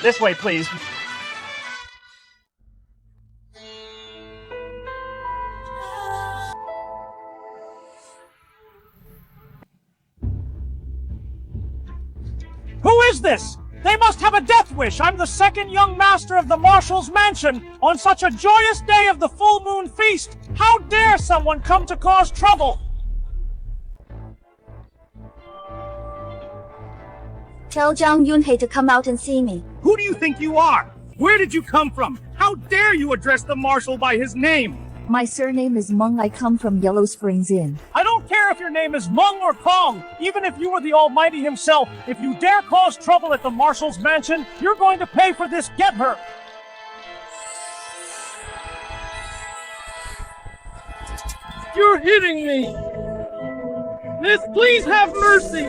This way, please. Who is this? They must have a death wish. I'm the second young master of the Marshal's mansion on such a joyous day of the full moon feast. How dare someone come to cause trouble? Tell Zhang Yunhei to come out and see me. Who do you think you are? Where did you come from? How dare you address the Marshal by his name? My surname is Meng. I come from Yellow Springs Inn. I don't care if your name is Meng or Kong. Even if you were the Almighty himself, if you dare cause trouble at the Marshal's mansion, you're going to pay for this. Get her! You're hitting me! Miss, please have mercy!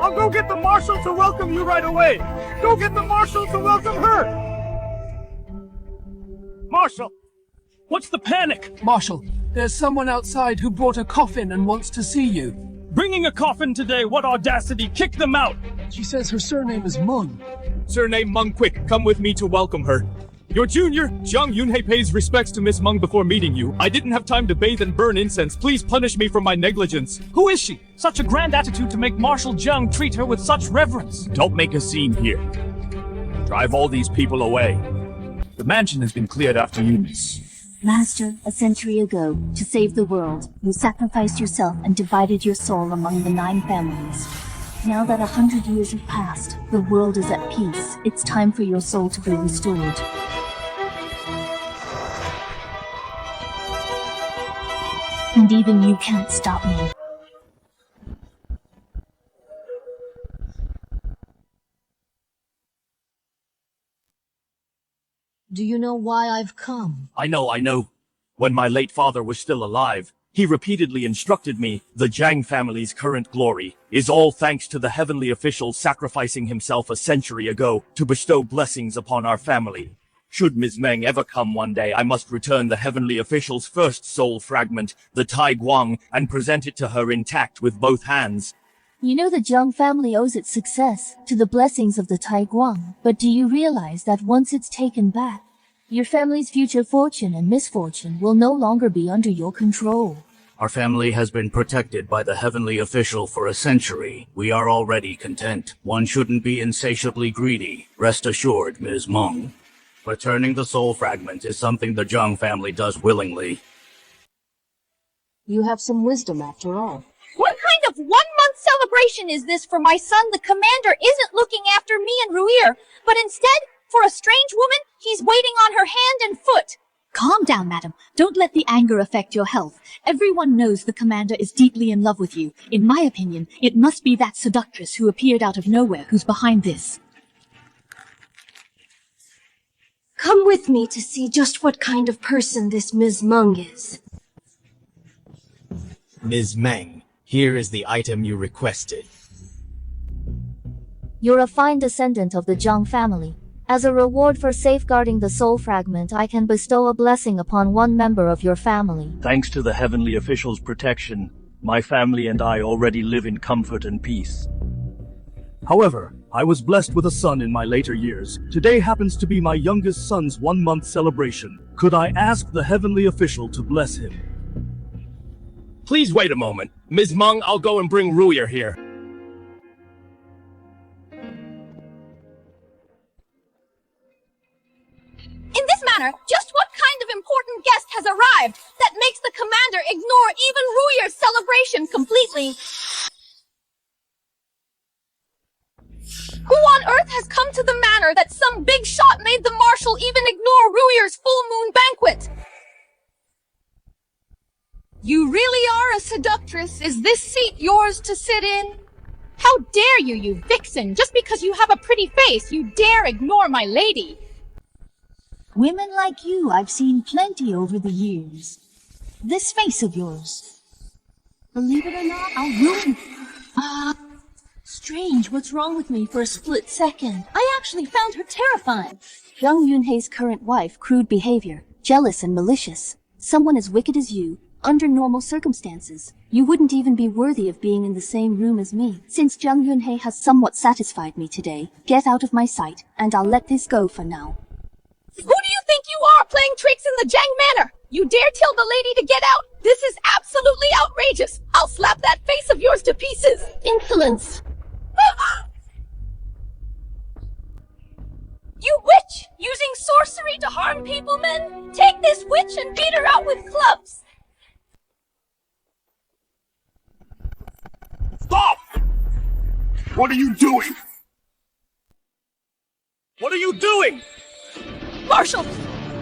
I'll go get the Marshal to welcome you right away! Go get the Marshal to welcome her! Marshal! What's the panic? Marshal, there's someone outside who brought a coffin and wants to see you. Bringing a coffin today, what audacity! Kick them out! She says her surname is Meng. Surname Meng, quick, come with me to welcome her. Your junior, Zhang Yunhei, pays respects to Miss Meng before meeting you. I didn't have time to bathe and burn incense. Please punish me for my negligence. Who is she? Such a grand attitude to make Marshal Zhang treat her with such reverence. Don't make a scene here. Drive all these people away. The mansion has been cleared after you, miss. Master, a century ago, to save the world, you sacrificed yourself and divided your soul among the 9 families. Now that 100 years have passed, the world is at peace. It's time for your soul to be restored. And even you can't stop me. Do you know why I've come? I know. When my late father was still alive, he repeatedly instructed me, the Zhang family's current glory is all thanks to the heavenly official sacrificing himself a century ago to bestow blessings upon our family. Should Ms. Meng ever come one day, I must return the heavenly official's first soul fragment, the Tai Guang, and present it to her intact with both hands. You know the Zhang family owes its success to the blessings of the Tai Guang, but do you realize that once it's taken back, your family's future fortune and misfortune will no longer be under your control? Our family has been protected by the heavenly official for a century. We are already content. One shouldn't be insatiably greedy. Rest assured, Ms. Meng. Returning the soul fragment is something the Zhang family does willingly. You have some wisdom after all. What kind of 1-month celebration is this for my son? The commander isn't looking after me and Ruir, but instead, for a strange woman, he's waiting on her hand and foot. Calm down, madam. Don't let the anger affect your health. Everyone knows the commander is deeply in love with you. In my opinion, it must be that seductress who appeared out of nowhere who's behind this. Come with me to see just what kind of person this Ms. Meng is. Ms. Meng, here is the item you requested. You're a fine descendant of the Zhang family. As a reward for safeguarding the soul fragment, I can bestow a blessing upon one member of your family. Thanks to the heavenly official's protection, my family and I already live in comfort and peace. However, I was blessed with a son in my later years. Today happens to be my youngest son's 1-month celebration. Could I ask the heavenly official to bless him? Please wait a moment. Ms. Meng, I'll go and bring Ruir here. In this manner, just what kind of important guest has arrived that makes the commander ignore even Ruir's celebration completely? Who on earth has come to the manor that some big shot made the Marshal even ignore Ruir's full moon banquet? You really are a seductress. Is this seat yours to sit in? How dare you, you vixen! Just because you have a pretty face, you dare ignore my lady! Women like you I've seen plenty over the years. This face of yours. Believe it or not, I'll ruin it. Strange, what's wrong with me for a split second? I actually found her terrifying. Zhang Yunhei's current wife, crude behavior, jealous and malicious. Someone as wicked as you, Under normal circumstances, you wouldn't even be worthy of being in the same room as me. Since Jung Yunhei has somewhat satisfied me today, get out of my sight, and I'll let this go for now. Who do you think you are, playing tricks in the Jang Manor? You dare tell the lady to get out? This is absolutely outrageous! I'll slap that face of yours to pieces! Insolence! You witch! Using sorcery to harm people, men? Take this witch and beat her out with clubs! Stop! What are you doing? What are you doing? Marshal!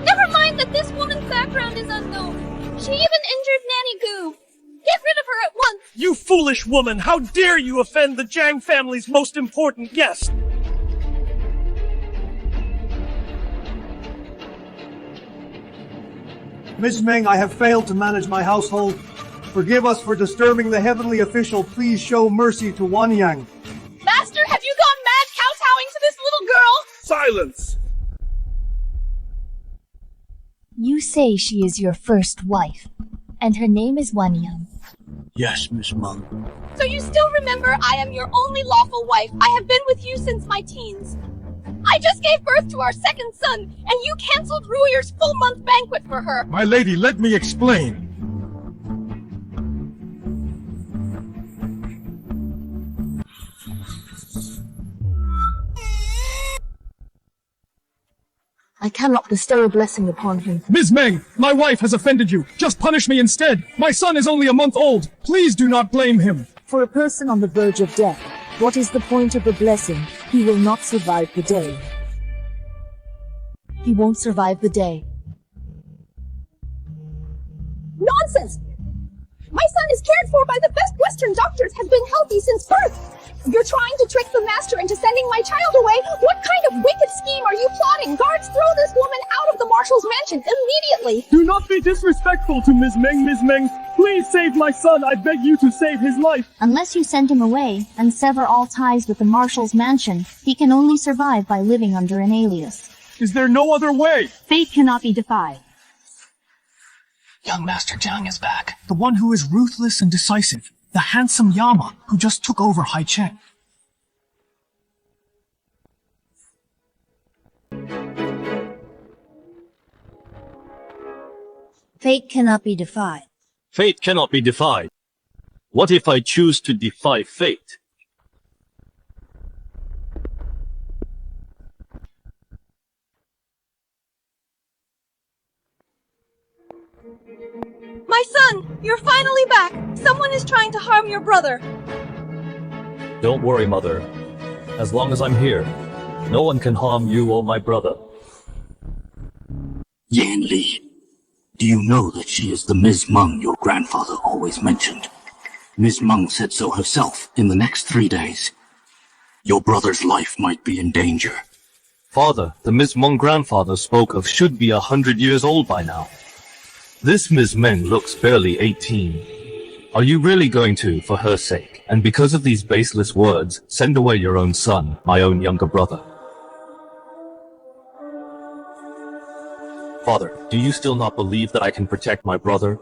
Never mind that this woman's background is unknown. She even injured Nanny Goo. Get rid of her at once! You foolish woman! How dare you offend the Jang family's most important guest! Ms. Meng, I have failed to manage my household. Forgive us for disturbing the heavenly official. Please show mercy to Wan Yang. Master, have you gone mad kowtowing to this little girl? Silence! You say she is your first wife, and her name is Wan Yang. Yes, Miss Meng. So you still remember I am your only lawful wife. I have been with you since my teens. I just gave birth to our second son, and you canceled Ruiyer's full-month banquet for her. My lady, let me explain. I cannot bestow a blessing upon him. Ms. Meng, my wife has offended you. Just punish me instead. My son is only a month old. Please do not blame him. For a person on the verge of death, what is the point of a blessing? He will not survive the day. He won't survive the day. Nonsense! My son is cared for by the best Western doctors, has been healthy since birth. You're trying to trick the master into sending my child away? What kind of wicked scheme are you plotting? Guards, throw this woman out of the marshal's mansion immediately! Do not be disrespectful to Ms. Meng, Ms. Meng. Please save my son. I beg you to save his life. Unless you send him away and sever all ties with the marshal's mansion, he can only survive by living under an alias. Is there no other way? Fate cannot be defied. Young Master Jiang is back. The one who is ruthless and decisive. The handsome Yama, who just took over Hai Chen. Fate cannot be defied. Fate cannot be defied. What if I choose to defy fate? My son, you're finally back! Someone is trying to harm your brother! Don't worry, Mother. As long as I'm here, no one can harm you or my brother. Yan Li, do you know that she is the Ms. Meng your grandfather always mentioned? Ms. Meng said so herself. In the next 3 days, your brother's life might be in danger. Father, the Ms. Meng grandfather spoke of should be 100 years old by now. This Ms. Meng looks barely 18. Are you really going to, for her sake, and because of these baseless words, send away your own son, my own younger brother? Father, do you still not believe that I can protect my brother?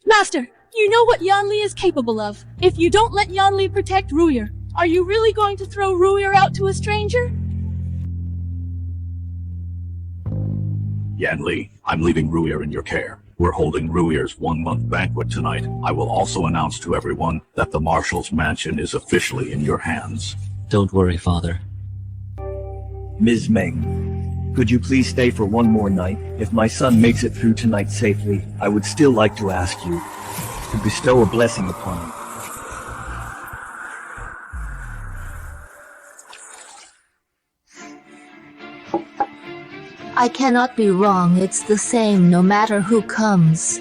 Master, you know what Yanli is capable of. If you don't let Yanli protect Ruier, are you really going to throw Ruier out to a stranger? Yan Li, I'm leaving Ruier in your care. We're holding Ruier's 1-month banquet tonight. I will also announce to everyone that the Marshal's mansion is officially in your hands. Don't worry, Father. Ms. Meng, could you please stay for one more night? If my son makes it through tonight safely, I would still like to ask you to bestow a blessing upon him. I cannot be wrong. It's the same no matter who comes.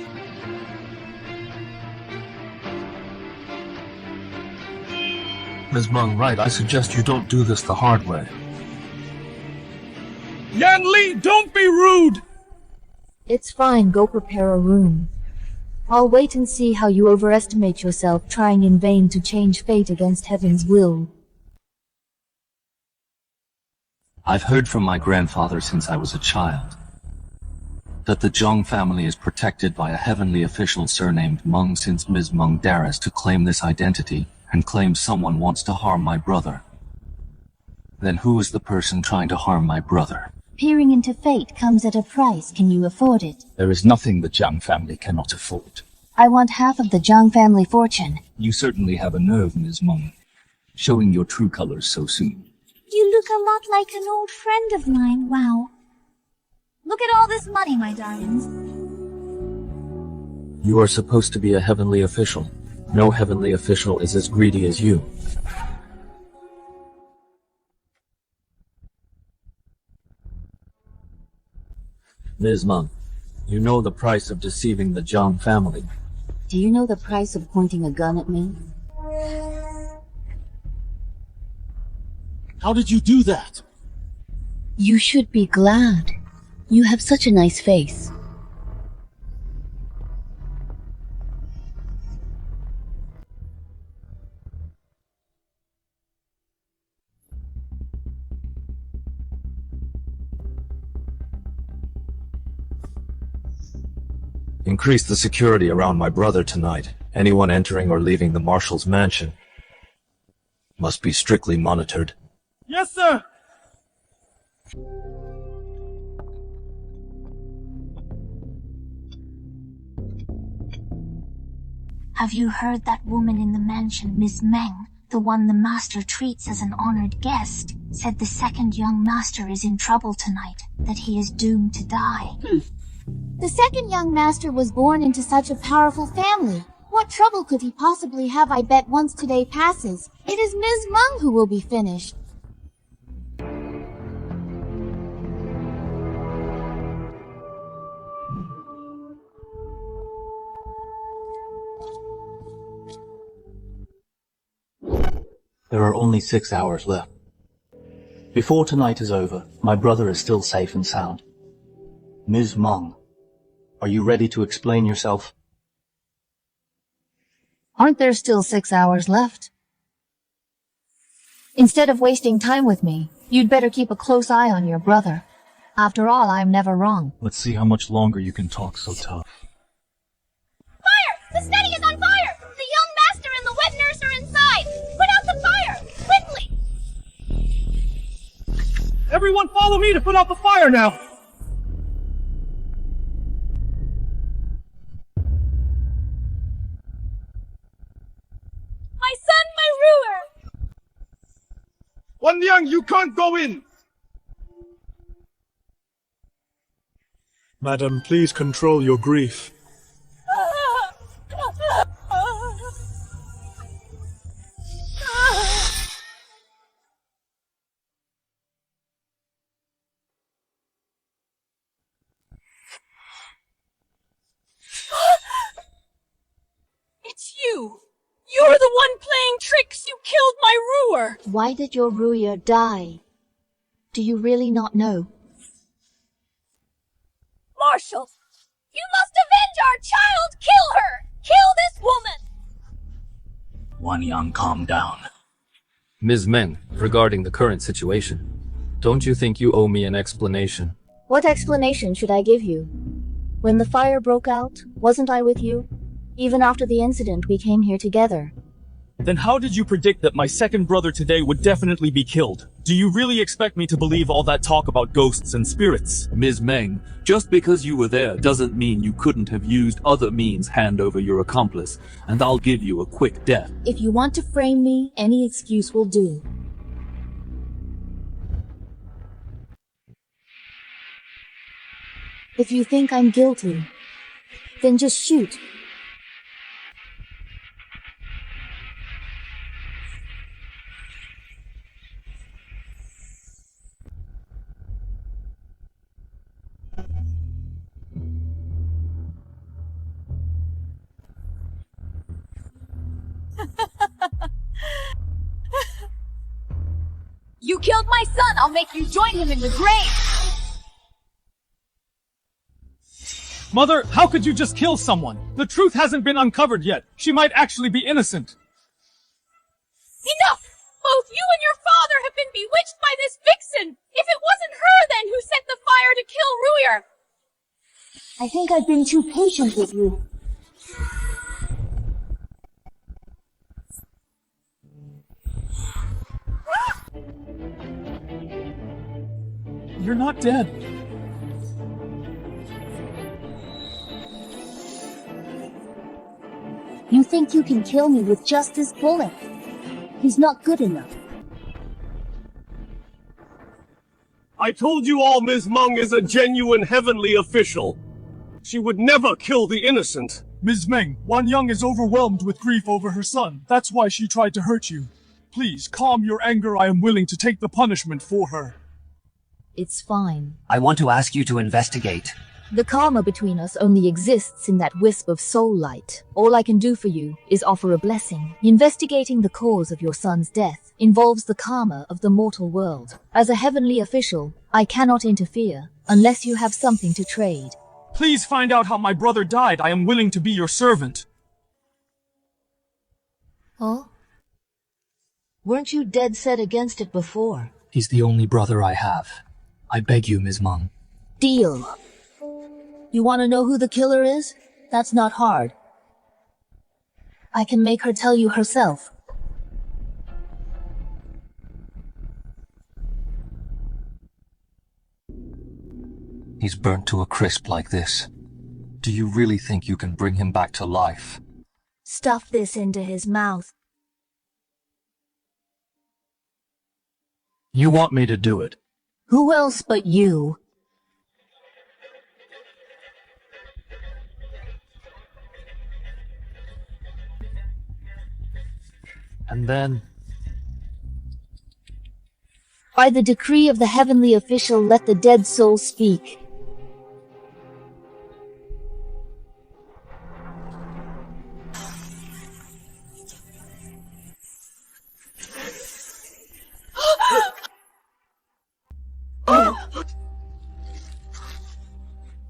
Ms. Meng, right, I suggest you don't do this the hard way. Yan Li, don't be rude! It's fine, go prepare a room. I'll wait and see how you overestimate yourself trying in vain to change fate against heaven's will. I've heard from my grandfather since I was a child that the Zhang family is protected by a heavenly official surnamed Meng since Ms. Meng dares to claim this identity and claims someone wants to harm my brother. Then who is the person trying to harm my brother? Peering into fate comes at a price. Can you afford it? There is nothing the Zhang family cannot afford. I want half of the Zhang family fortune. You certainly have a nerve, Ms. Meng, showing your true colors so soon. You look a lot like an old friend of mine, wow. Look at all this money, my darlings. You are supposed to be a heavenly official. No heavenly official is as greedy as you. Ms. Meng, you know the price of deceiving the Zhang family. Do you know the price of pointing a gun at me? How did you do that? You should be glad. You have such a nice face. Increase the security around my brother tonight. Anyone entering or leaving the Marshal's mansion must be strictly monitored. Yes, sir! Have you heard that woman in the mansion, Miss Meng, the one the master treats as an honored guest, said the second young master is in trouble tonight, that he is doomed to die? The second young master was born into such a powerful family. What trouble could he possibly have? I bet once today passes, it is Ms. Meng who will be finished. There are only 6 hours left. Before tonight is over, my brother is still safe and sound. Ms. Meng, are you ready to explain yourself? Aren't there still 6 hours left? Instead of wasting time with me, you'd better keep a close eye on your brother. After all, I'm never wrong. Let's see how much longer you can talk so tough. Fire! The study is on fire! The young master and the wet nurse are inside! Put out the fire! Quickly! Everyone follow me to put out the fire now! My son, my ruler! Wan Yang, you can't go in! Madam, please control your grief. It's you! You're the one playing tricks! You killed my ruler! Why did your ruler die? Do you really not know? Marshal! You must avenge our child! Kill her! Kill this woman! Wan Yang, calm down. Ms. Meng, regarding the current situation, don't you think you owe me an explanation? What explanation should I give you? When the fire broke out, wasn't I with you? Even after the incident, we came here together. Then how did you predict that my second brother today would definitely be killed? Do you really expect me to believe all that talk about ghosts and spirits? Ms. Meng, just because you were there doesn't mean you couldn't have used other means hand over your accomplice, and I'll give you a quick death. If you want to frame me, any excuse will do. If you think I'm guilty, then just shoot. You killed my son! I'll make you join him in the grave! Mother, how could you just kill someone? The truth hasn't been uncovered yet. She might actually be innocent. Enough! Both you and your father have been bewitched by this vixen! If it wasn't her then who set the fire to kill Ruyer! I think I've been too patient with you. You're not dead. You think you can kill me with just this bullet? He's not good enough. I told you all Ms. Meng is a genuine heavenly official. She would never kill the innocent. Ms. Meng, Wan Young is overwhelmed with grief over her son. That's why she tried to hurt you. Please, calm your anger. I am willing to take the punishment for her. It's fine. I want to ask you to investigate. The karma between us only exists in that wisp of soul light. All I can do for you is offer a blessing. Investigating the cause of your son's death involves the karma of the mortal world. As a heavenly official, I cannot interfere unless you have something to trade. Please find out how my brother died. I am willing to be your servant. Oh? Weren't you dead set against it before? He's the only brother I have. I beg you, Ms. Meng. Deal. You want to know who the killer is? That's not hard. I can make her tell you herself. He's burnt to a crisp like this. Do you really think you can bring him back to life? Stuff this into his mouth. You want me to do it? Who else but you? And then... By the decree of the heavenly official, let the dead soul speak.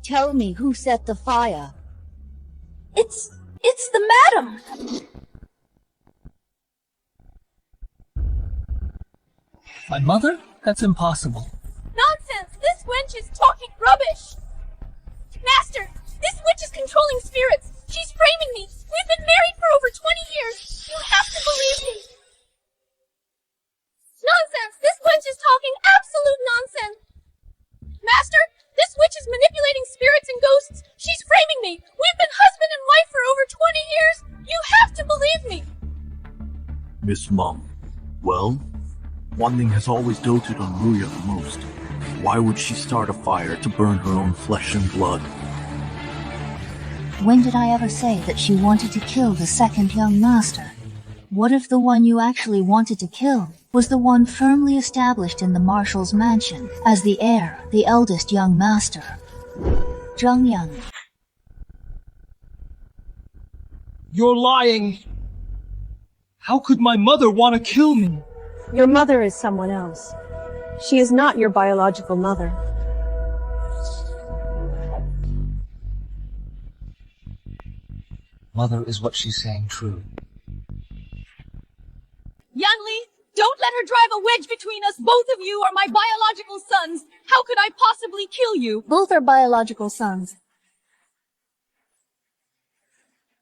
Tell me who set the fire. It's the madam! My mother? That's impossible. Nonsense! This wench is talking rubbish! Master, this witch is controlling spirits! She's framing me! We've been married for over 20 years! You have to believe me! Nonsense! This wench is talking absolute nonsense! Master, this witch is manipulating spirits and ghosts! She's framing me! We've been husband and wife for over 20 years! You have to believe me! Miss Meng, well? Wan Ning has always doted on Ruya the most. Why would she start a fire to burn her own flesh and blood? When did I ever say that she wanted to kill the second young master? What if the one you actually wanted to kill was the one firmly established in the Marshal's mansion as the heir, the eldest young master? Zhang Yang. You're lying. How could my mother want to kill me? Your mother is someone else. She is not your biological mother. Mother, is what she's saying true? Yanli, don't let her drive a wedge between us! Both of you are my biological sons! How could I possibly kill you? Both are biological sons.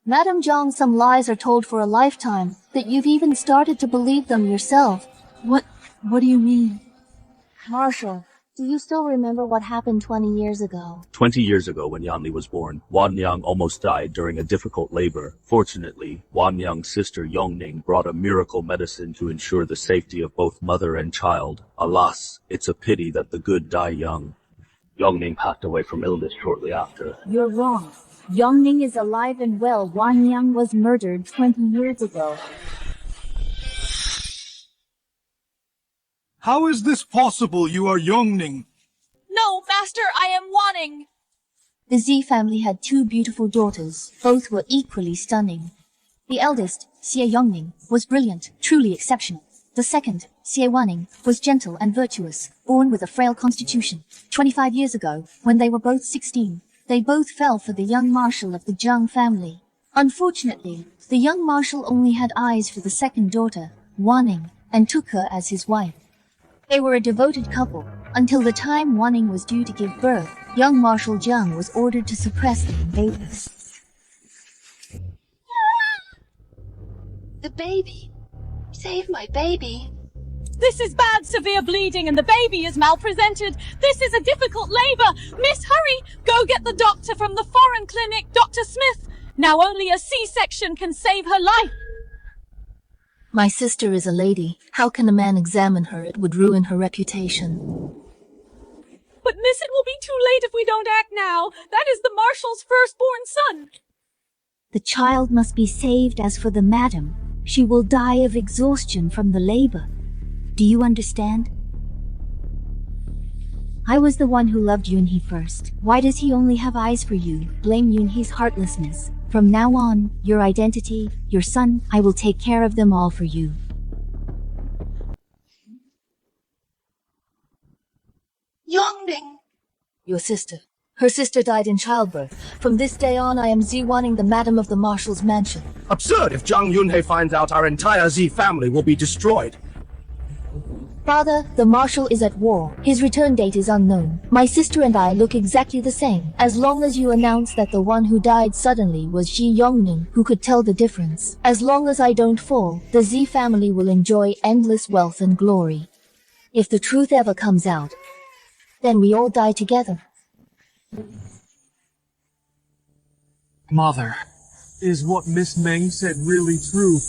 Madam Zhang, some lies are told for a lifetime, that you've even started to believe them yourself. What do you mean? Marshal, do you still remember what happened 20 years ago? 20 years ago, when Yanli was born, Wan Yang almost died during a difficult labor. Fortunately, Wan Yang's sister Yongning brought a miracle medicine to ensure the safety of both mother and child. Alas, it's a pity that the good die young. Yongning passed away from illness shortly after. You're wrong. Yongning is alive and well. Wan Yang was murdered 20 years ago. How is this possible? You are Yongning. No, Master, I am Wanning. The Z family had two beautiful daughters. Both were equally stunning. The eldest, Xie Yongning, was brilliant, truly exceptional. The second, Xie Wanning, was gentle and virtuous, born with a frail constitution. 25 years ago, when they were both 16, they both fell for the young marshal of the Zhang family. Unfortunately, the young marshal only had eyes for the second daughter, Wanning, and took her as his wife. They were a devoted couple, until the time Wanning was due to give birth. Young Marshal Zheng was ordered to suppress the invaders. The baby. Save my baby. This is bad, severe bleeding, and the baby is malpresented. This is a difficult labor. Miss, hurry! Go get the doctor from the foreign clinic, Dr. Smith. Now only a C-section can save her life. My sister is a lady. How can a man examine her? It would ruin her reputation. But miss, it will be too late if we don't act now. That is the Marshal's firstborn son. The child must be saved. As for the madam, she will die of exhaustion from the labor. Do you understand? I was the one who loved Yunhee first. Why does he only have eyes for you? Blame Yunhee's heartlessness. From now on, your identity, your son, I will take care of them all for you. Yongning! Your sister. Her sister died in childbirth. From this day on, I am Wanning, the madam of the Marshal's mansion. Absurd! If Zhang Yunhei finds out, our entire Z family will be destroyed. Father, the Marshal is at war. His return date is unknown. My sister and I look exactly the same. As long as you announce that the one who died suddenly was Ji Yongning, who could tell the difference. As long as I don't fall, the Z family will enjoy endless wealth and glory. If the truth ever comes out, then we all die together. Mother, is what Miss Meng said really true?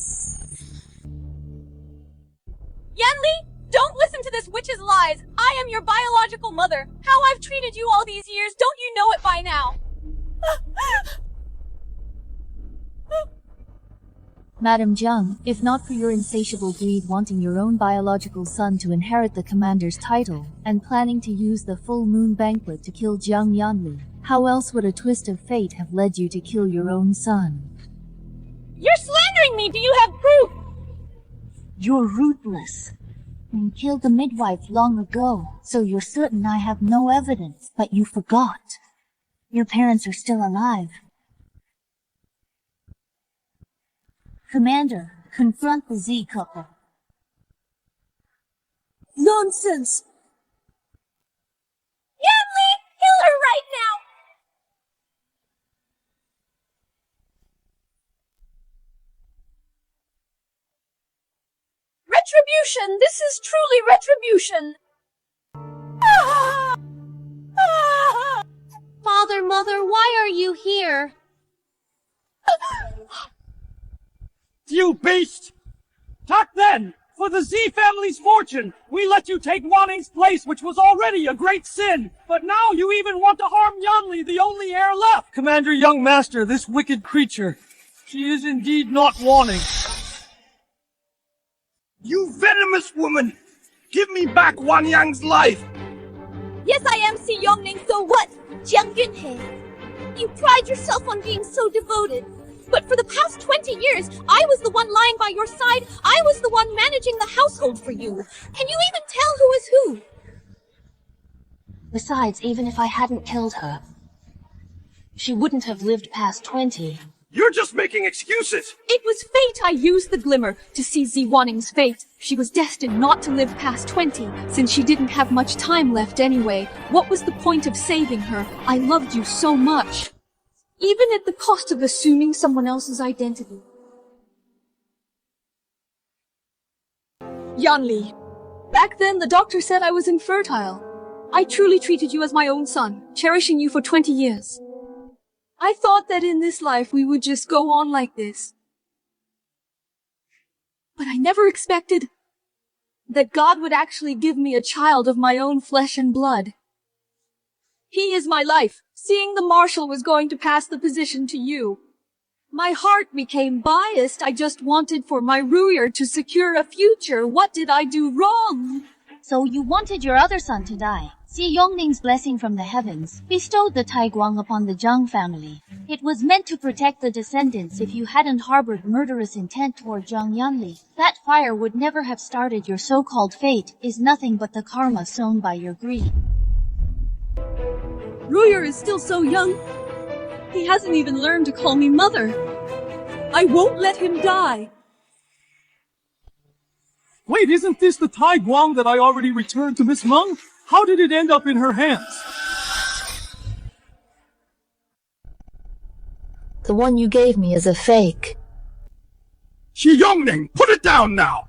Yanli, don't listen to this witch's lies. I am your biological mother. How I've treated you all these years, don't you know it by now? Madam Zheng, if not for your insatiable greed wanting your own biological son to inherit the commander's title, and planning to use the full moon banquet to kill Jiang Yanli, how else would a twist of fate have led you to kill your own son? You're slandering me! Do you have proof? You're ruthless. You killed the midwife long ago, so you're certain I have no evidence, but you forgot. Your parents are still alive. Commander, confront the Z couple. Nonsense! Yanli, kill her right now! Retribution! This is truly retribution! Father, Mother, why are you here? You beast! Talk then! For the Z family's fortune, we let you take Wanning's place, which was already a great sin. But now you even want to harm Yanli, the only heir left. Commander, young master, this wicked creature. She is indeed not Wanning. You venomous woman! Give me back Wan Yang's life! Yes, I am Si Yongning, so what? Jiang Yunhei. You pride yourself on being so devoted. But for the past 20 years, I was the one lying by your side. I was the one managing the household for you. Can you even tell who is who? Besides, even if I hadn't killed her, she wouldn't have lived past 20. You're just making excuses! It was fate I used the glimmer to see Z Wanning's fate. She was destined not to live past 20, since she didn't have much time left anyway. What was the point of saving her? I loved you so much. Even at the cost of assuming someone else's identity. Yanli, back then the doctor said I was infertile. I truly treated you as my own son, cherishing you for 20 years. I thought that in this life we would just go on like this. But I never expected that God would actually give me a child of my own flesh and blood. He is my life. Seeing the Marshal was going to pass the position to you, my heart became biased. I just wanted for my Ruyer to secure a future. What did I do wrong? So you wanted your other son to die. Si Yongning's blessing from the heavens bestowed the Taiguang upon the Zhang family. It was meant to protect the descendants. If you hadn't harbored murderous intent toward Jiang Yanli, that fire would never have started. Your so-called fate is nothing but the karma sown by your greed. Ruyer is still so young. He hasn't even learned to call me mother. I won't let him die. Wait, isn't this the Tai Guang that I already returned to Miss Meng? How did it end up in her hands? The one you gave me is a fake. Xi Yongning, put it down now!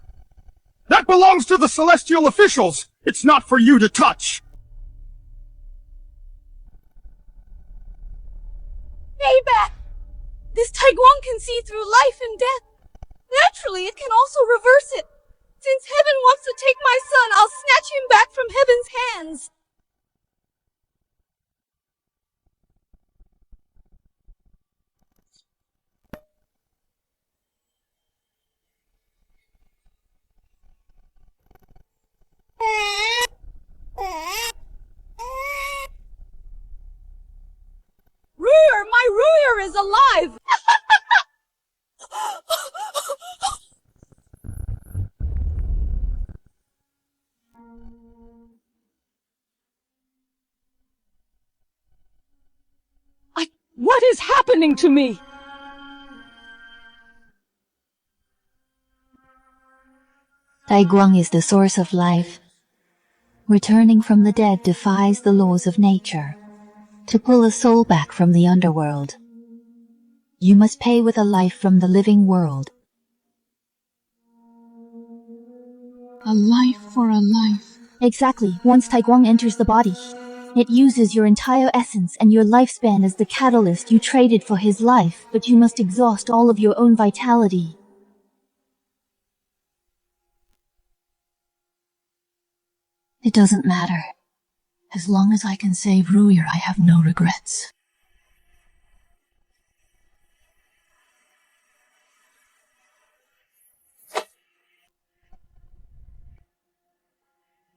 That belongs to the celestial officials! It's not for you to touch! Payback! This Taiguang can see through life and death. Naturally, it can also reverse it. Since heaven wants to take my son, I'll snatch him back from heaven's hands. Ruyer, my Ruyer is alive! What is happening to me? Taiguang is the source of life. Returning from the dead defies the laws of nature. To pull a soul back from the underworld, you must pay with a life from the living world. A life for a life. Exactly. Once Taiguang enters the body, it uses your entire essence and your lifespan as the catalyst you traded for his life, but you must exhaust all of your own vitality. It doesn't matter. As long as I can save Ruyer, I have no regrets.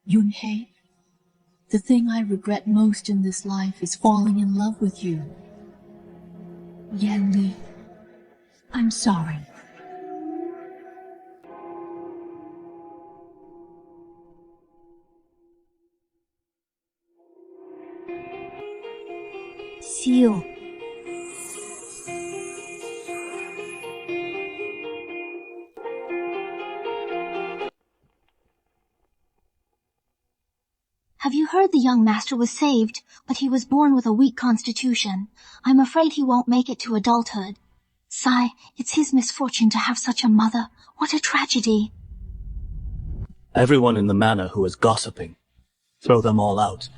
Yunhei, the thing I regret most in this life is falling in love with you. Yanli, I'm sorry. Seal. Have you heard the young master was saved, but he was born with a weak constitution. I'm afraid he won't make it to adulthood. Sigh, it's his misfortune to have such a mother. What a tragedy. Everyone in the manor who is gossiping, throw them all out.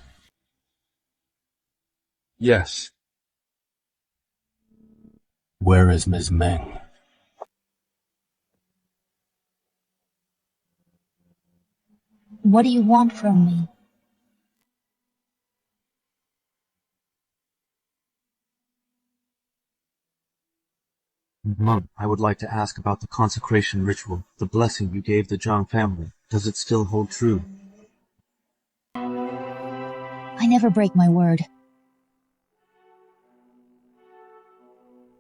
Yes. Where is Ms. Meng? What do you want from me? Monk, I would like to ask about the consecration ritual, the blessing you gave the Zhang family. Does it still hold true? I never break my word.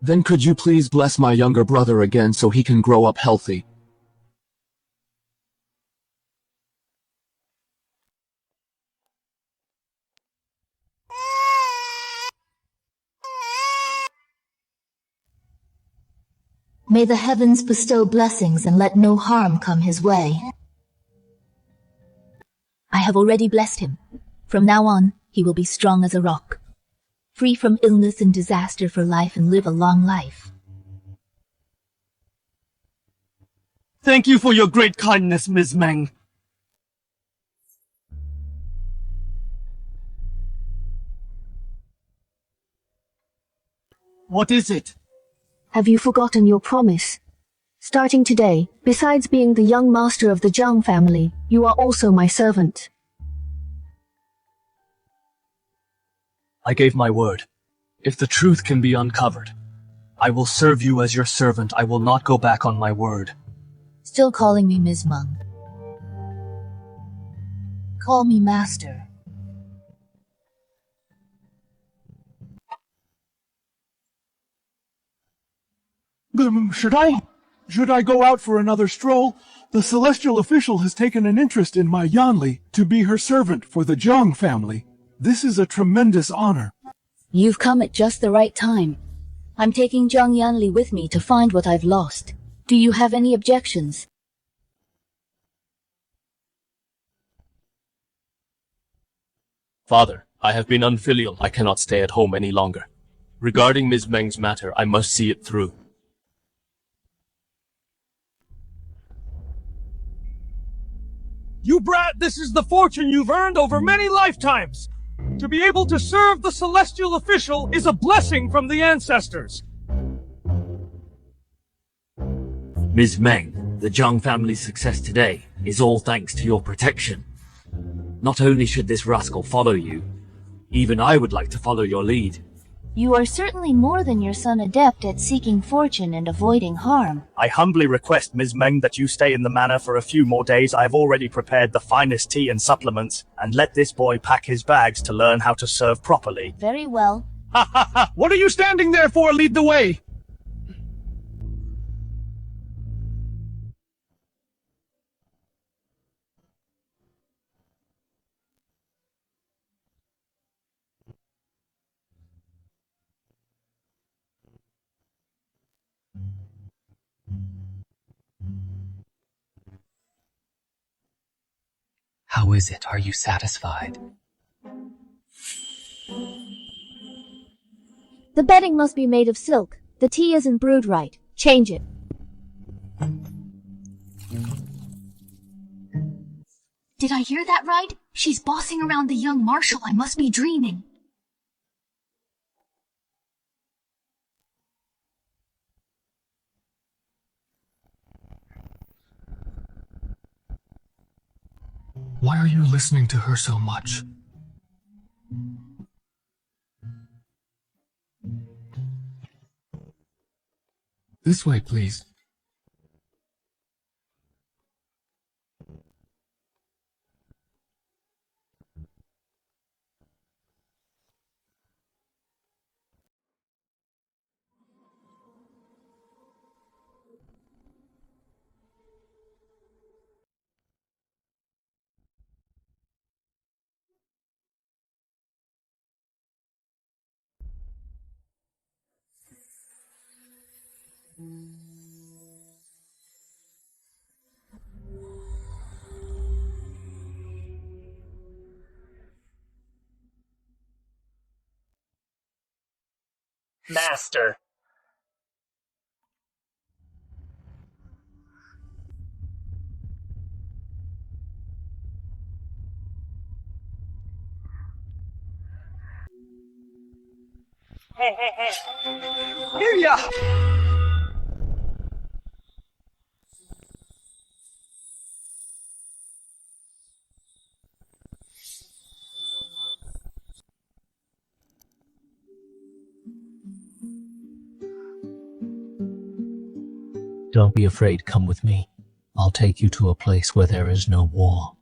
Then could you please bless my younger brother again so he can grow up healthy? May the heavens bestow blessings and let no harm come his way. I have already blessed him. From now on, he will be strong as a rock, free from illness and disaster for life, and live a long life. Thank you for your great kindness, Ms. Meng. What is it? Have you forgotten your promise? Starting today, besides being the young master of the Zhang family, you are also my servant. I gave my word. If the truth can be uncovered, I will serve you as your servant. I will not go back on my word. Still calling me Ms. Meng? Call me Master. Should I go out for another stroll? The celestial official has taken an interest in my Yanli to be her servant for the Zhang family. This is a tremendous honor. You've come at just the right time. I'm taking Zhang Yanli with me to find what I've lost. Do you have any objections? Father, I have been unfilial. I cannot stay at home any longer. Regarding Ms. Meng's matter, I must see it through. You brat, this is the fortune you've earned over many lifetimes! To be able to serve the celestial official is a blessing from the ancestors! Ms. Meng, the Zhang family's success today is all thanks to your protection. Not only should this rascal follow you, even I would like to follow your lead. You are certainly more than your son adept at seeking fortune and avoiding harm. I humbly request, Ms. Meng, that you stay in the manor for a few more days. I have already prepared the finest tea and supplements, and let this boy pack his bags to learn how to serve properly. Very well. Ha ha ha! What are you standing there for? Lead the way! How is it? Are you satisfied? The bedding must be made of silk. The tea isn't brewed right. Change it. Did I hear that right? She's bossing around the young marshal. I must be dreaming. Why are you listening to her so much? This way, please. Master. Here ya! Don't be afraid, come with me. I'll take you to a place where there is no war.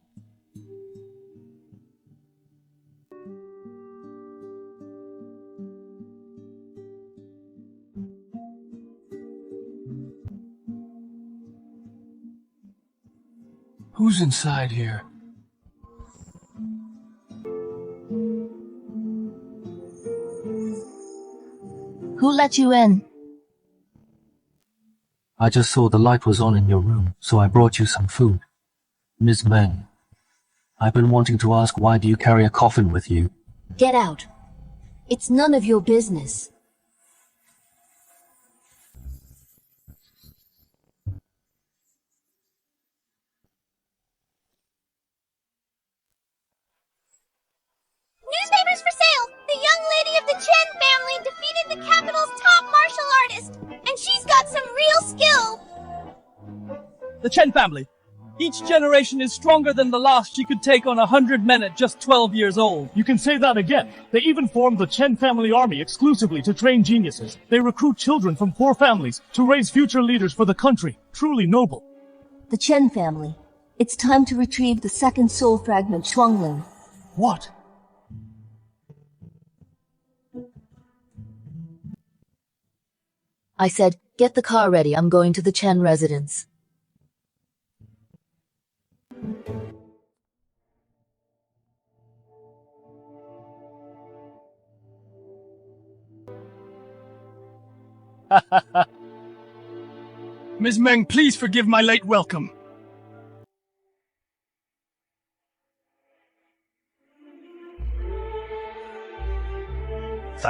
Who's inside here? Who let you in? I just saw the light was on in your room, so I brought you some food. Ms. Meng, I've been wanting to ask, why do you carry a coffin with you? Get out. It's none of your business. Newspapers for sale! The young lady of the Chen family defeated the capital's top martial artist, and she's got some real skill! The Chen family. Each generation is stronger than the last. She could take on 100 men at just 12 years old. You can say that again. They even formed the Chen family army exclusively to train geniuses. They recruit children from poor families to raise future leaders for the country. Truly noble. The Chen family. It's time to retrieve the second soul fragment, Shuanglin. What? I said, get the car ready. I'm going to the Chen residence. Ms. Meng, please forgive my late welcome.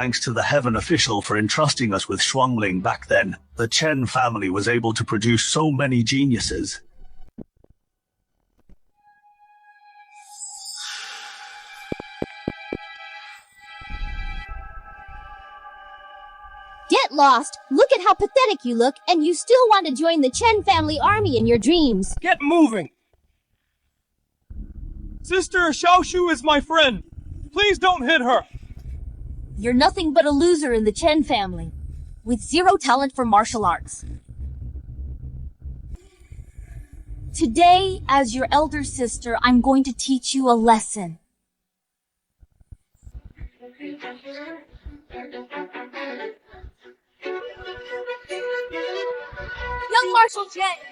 thanks to the Heaven official for entrusting us with Shuangling back then. The Chen family was able to produce so many geniuses. Get lost! Look at how pathetic you look, and you still want to join the Chen family army in your dreams. Get moving! Sister Xiaoshu is my friend. Please don't hit her. You're nothing but a loser in the Chen family, with zero talent for martial arts. Today, as your elder sister, I'm going to teach you a lesson. Young Marshal Chen!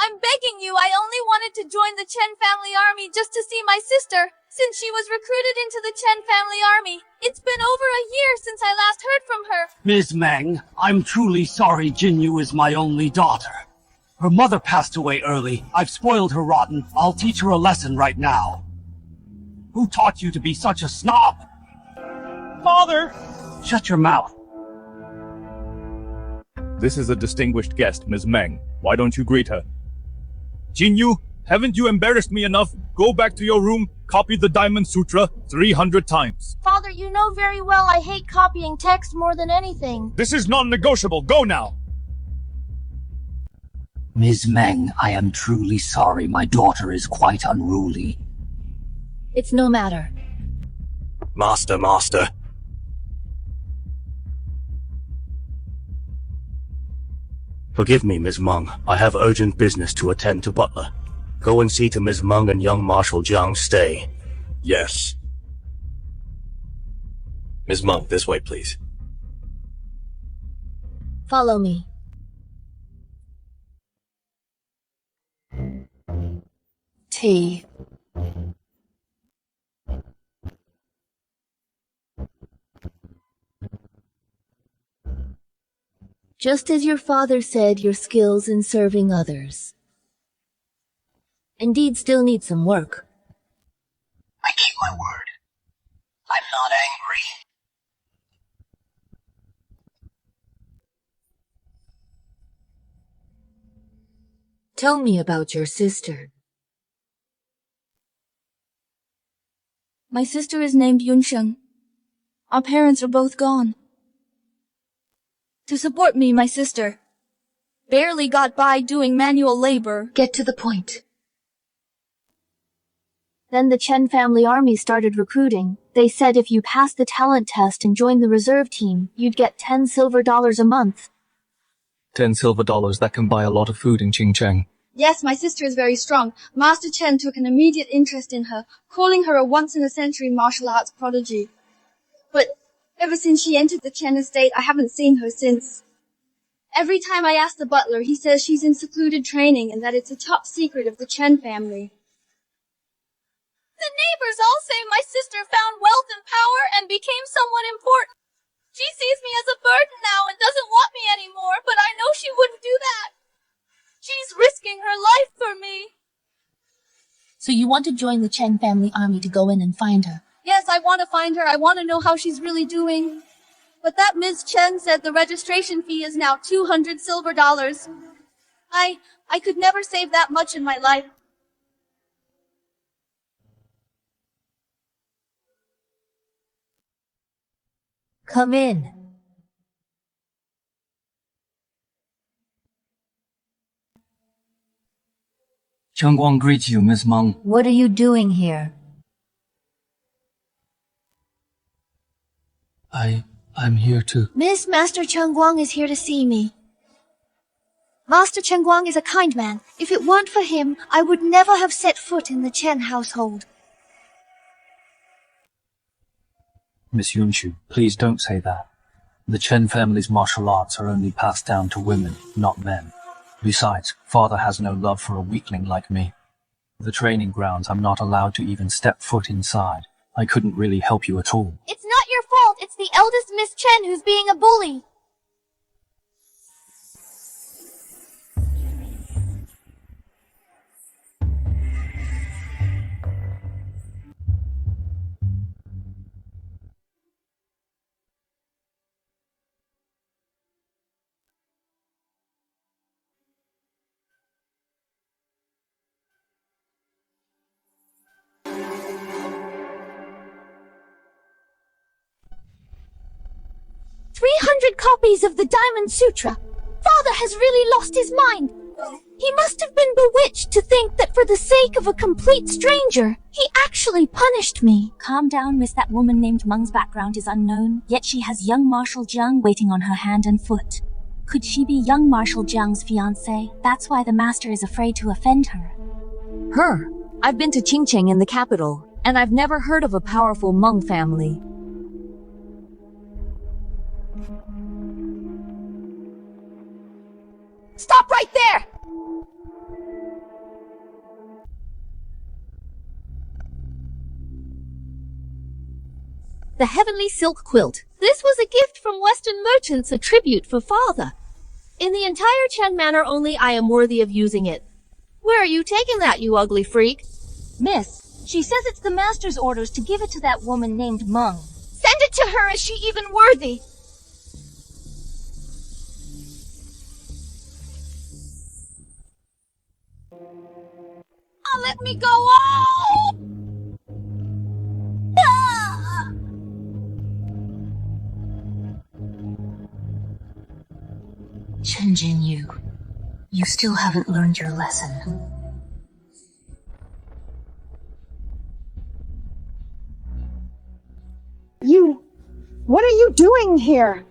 I'm begging you, I only wanted to join the Chen family army just to see my sister, since she was recruited into the Chen family army. It's been over a year since I last heard from her. Ms. Meng, I'm truly sorry Jinyu is my only daughter. Her mother passed away early. I've spoiled her rotten. I'll teach her a lesson right now. Who taught you to be such a snob? Father! Shut your mouth. This is a distinguished guest, Ms. Meng. Why don't you greet her? Jinyu, haven't you embarrassed me enough? Go back to your room, copy the Diamond Sutra 300 times. Father, you know very well I hate copying text more than anything. This is non-negotiable. Go now. Ms. Meng, I am truly sorry. My daughter is quite unruly. It's no matter. Master. Forgive me, Ms. Meng. I have urgent business to attend to Butler. Go and see to Ms. Meng and young Marshal Jiang's stay. Yes. Ms. Meng, this way, please. Follow me. Tea. Just as your father said, your skills in serving others indeed still need some work. I keep my word. I'm not angry. Tell me about your sister. My sister is named Yunsheng. Our parents are both gone. To support me, my sister barely got by doing manual labor. Get to the point. Then the Chen family army started recruiting. They said if you passed the talent test and joined the reserve team, you'd get $10 silver a month. $10 silver, that can buy a lot of food in Qingcheng. Yes, my sister is very strong. Master Chen took an immediate interest in her, calling her a once-in-a-century martial arts prodigy. But ever since she entered the Chen estate, I haven't seen her since. Every time I ask the butler, he says she's in secluded training and that it's a top secret of the Chen family. The neighbors all say my sister found wealth and power and became someone important. She sees me as a burden now and doesn't want me anymore, but I know she wouldn't do that. She's risking her life for me. So you want to join the Chen family army to go in and find her? Yes, I want to find her. I want to know how she's really doing. But that Ms. Chen said the registration fee is now $200 silver. I could never save that much in my life. Come in. Chengguang greets you, Ms. Meng. What are you doing here? I'm here to... Miss Master Chengguang is here to see me. Master Chengguang is a kind man. If it weren't for him, I would never have set foot in the Chen household. Miss Yunshu, please don't say that. The Chen family's martial arts are only passed down to women, not men. Besides, father has no love for a weakling like me. The training grounds, I'm not allowed to even step foot inside. I couldn't really help you at all. It's not your fault. It's the eldest Miss Chen who's being a bully. 100 copies of the Diamond Sutra. Father has really lost his mind. He must have been bewitched to think that for the sake of a complete stranger, he actually punished me. Calm down, miss. That woman named Meng's background is unknown, yet she has young Marshal Jiang waiting on her hand and foot. Could she be young Marshal Jiang's fiancée? That's why the master is afraid to offend her. Her? I've been to Qingcheng in the capital, and I've never heard of a powerful Meng family. Stop right there! The heavenly silk quilt. This was a gift from Western merchants, a tribute for father. In the entire Chen Manor only I am worthy of using it. Where are you taking that, you ugly freak? Miss, she says it's the master's orders to give it to that woman named Meng. Send it to her. Is she even worthy? Oh, let me go! Oh! Ah! Chen Jinyu, you still haven't learned your lesson. What are you doing here?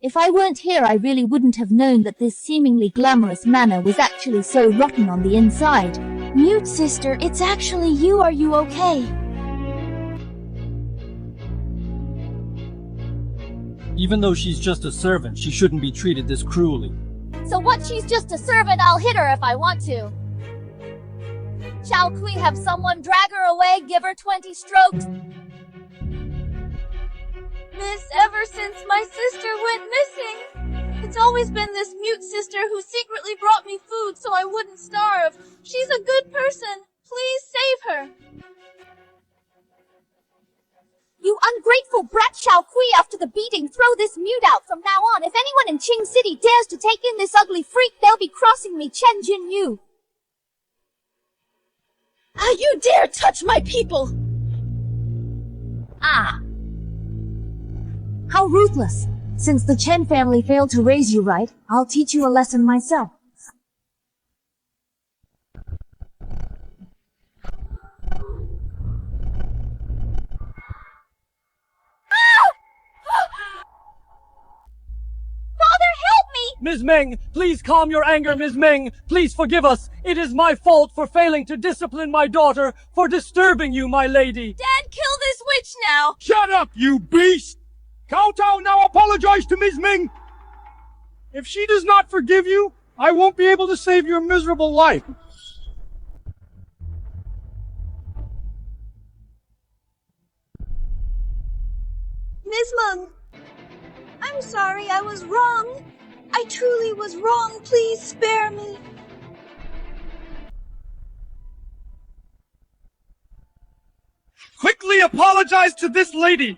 If I weren't here, I really wouldn't have known that this seemingly glamorous manor was actually so rotten on the inside. Mute, sister, it's actually you. Are you okay? Even though she's just a servant, she shouldn't be treated this cruelly. So what? She's just a servant. I'll hit her if I want to. Shall we have someone drag her away, give her 20 strokes? Miss, ever since my sister went missing, it's always been this mute sister who secretly brought me food so I wouldn't starve. She's a good person. Please save her. You ungrateful brat, Xiao Kui, after the beating, throw this mute out from now on. If anyone in Qing City dares to take in this ugly freak, they'll be crossing me, Chen Jinyu. Ah, you dare touch my people! Ah! How ruthless! Since the Chen family failed to raise you right, I'll teach you a lesson myself. Ms. Meng, please calm your anger, Ms. Meng. Please forgive us. It is my fault for failing to discipline my daughter, for disturbing you, my lady. Dad, kill this witch now! Shut up, you beast! Kowtow now apologize to Ms. Meng. If she does not forgive you, I won't be able to save your miserable life. Miss Meng, I'm sorry, I was wrong. I truly was wrong. Please spare me. Quickly apologize to this lady.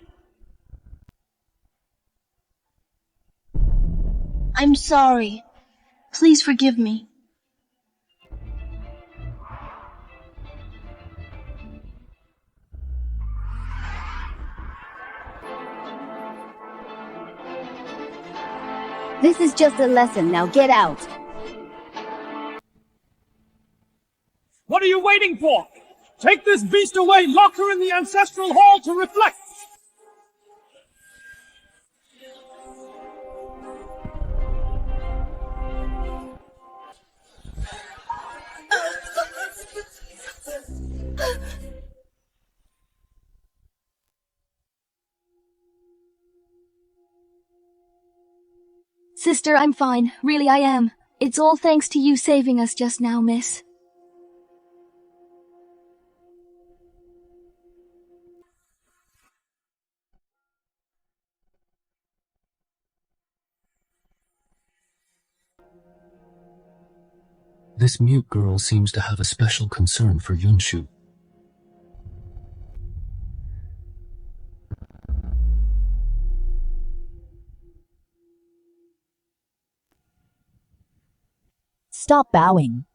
I'm sorry. Please forgive me. This is just a lesson, now get out. What are you waiting for? Take this beast away, lock her in the ancestral hall to reflect. Sister, I'm fine. Really, I am. It's all thanks to you saving us just now, miss. This mute girl seems to have a special concern for Yunshu. Stop bowing.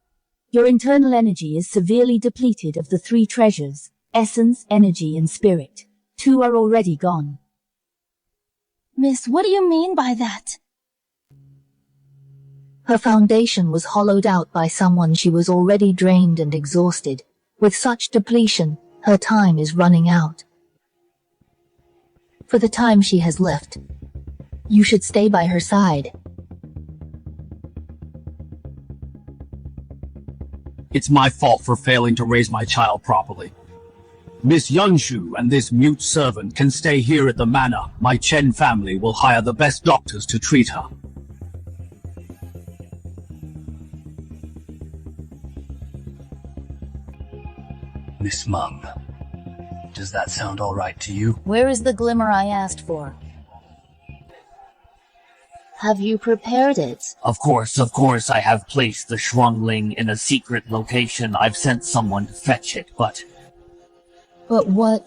Your internal energy is severely depleted of the 3 treasures, essence, energy, and spirit. 2 are already gone. Miss, what do you mean by that? Her foundation was hollowed out by someone she was already drained and exhausted. With such depletion, her time is running out. For the time she has left, you should stay by her side. It's my fault for failing to raise my child properly. Miss Yunshu and this mute servant can stay here at the manor. My Chen family will hire the best doctors to treat her. Miss Meng, does that sound all right to you? Where is the glimmer I asked for? Have you prepared it? Of course, I have placed the Shuangling in a secret location. I've sent someone to fetch it, but... But what?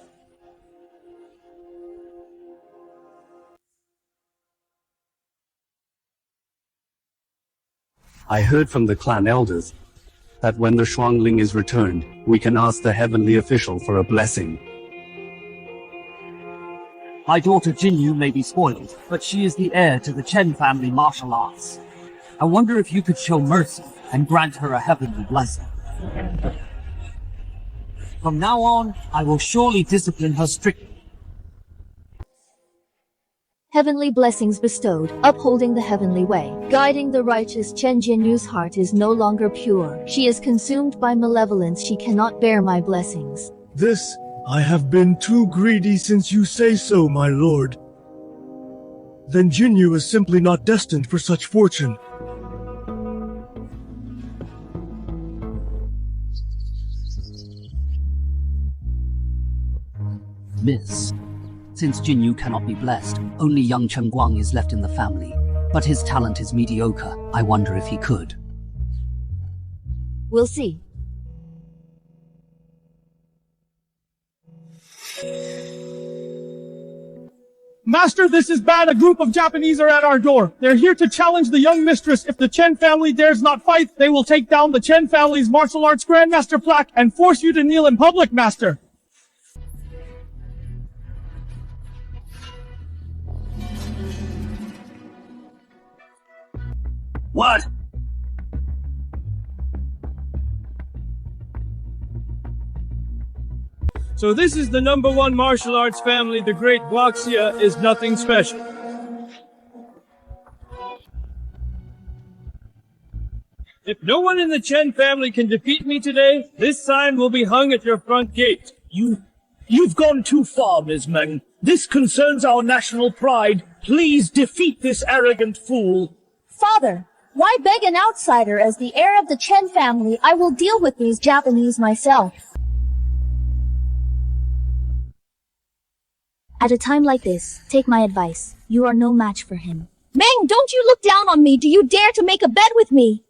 I heard from the clan elders that when the Shuangling is returned, we can ask the heavenly official for a blessing. My daughter Jinyu may be spoiled, but she is the heir to the Chen family martial arts. I wonder if you could show mercy and grant her a heavenly blessing. From now on, I will surely discipline her strictly. Heavenly blessings bestowed, upholding the heavenly way. Guiding the righteous, Chen Jinyu's heart is no longer pure. She is consumed by malevolence. She cannot bear my blessings. This, I have been too greedy since you say so, my lord. Then Jinyu is simply not destined for such fortune. Miss, since Jinyu cannot be blessed, only young Chen Guang is left in the family. But his talent is mediocre. I wonder if he could. We'll see. Master, this is bad. A group of Japanese are at our door. They're here to challenge the young mistress. If the Chen family dares not fight, they will take down the Chen family's martial arts grandmaster plaque and force you to kneel in public, Master. What? So this is the #1 martial arts family. The Great Guaxia is nothing special. If no one in the Chen family can defeat me today, this sign will be hung at your front gate. You've gone too far, Ms. Meng. This concerns our national pride. Please defeat this arrogant fool. Father, why beg an outsider as the heir of the Chen family? I will deal with these Japanese myself. At a time like this, take my advice. You are no match for him. Meng, don't you look down on me. Do you dare to make a bet with me?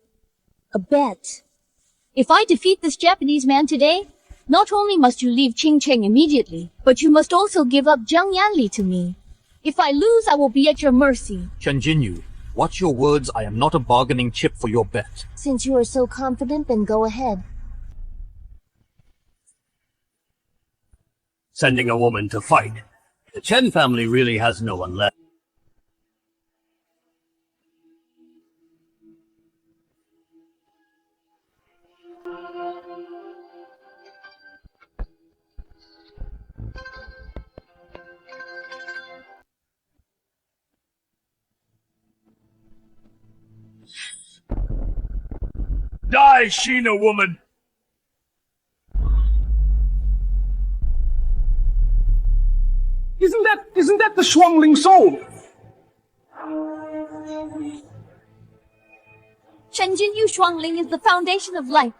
A bet? If I defeat this Japanese man today, not only must you leave Qingcheng immediately, but you must also give up Zhang Yanli to me. If I lose, I will be at your mercy. Chen Jinyu, watch your words. I am not a bargaining chip for your bet. Since you are so confident, then go ahead. Sending a woman to fight. The Chen family really has no one left. Die, Sheena woman! Isn't that the Shuangling soul? Chen Jinyu Shuangling is the foundation of life.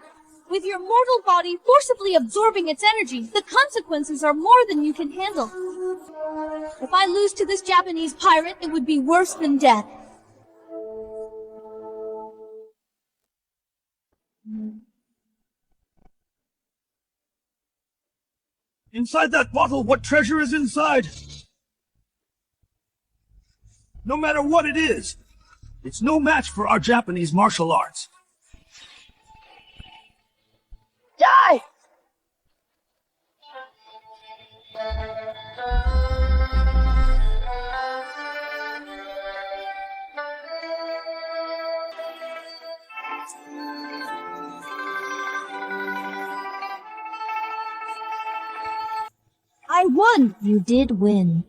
With your mortal body forcibly absorbing its energy, the consequences are more than you can handle. If I lose to this Japanese pirate, it would be worse than death. Inside that bottle, what treasure is inside? No matter what it is, it's no match for our Japanese martial arts. Die! won! You did win.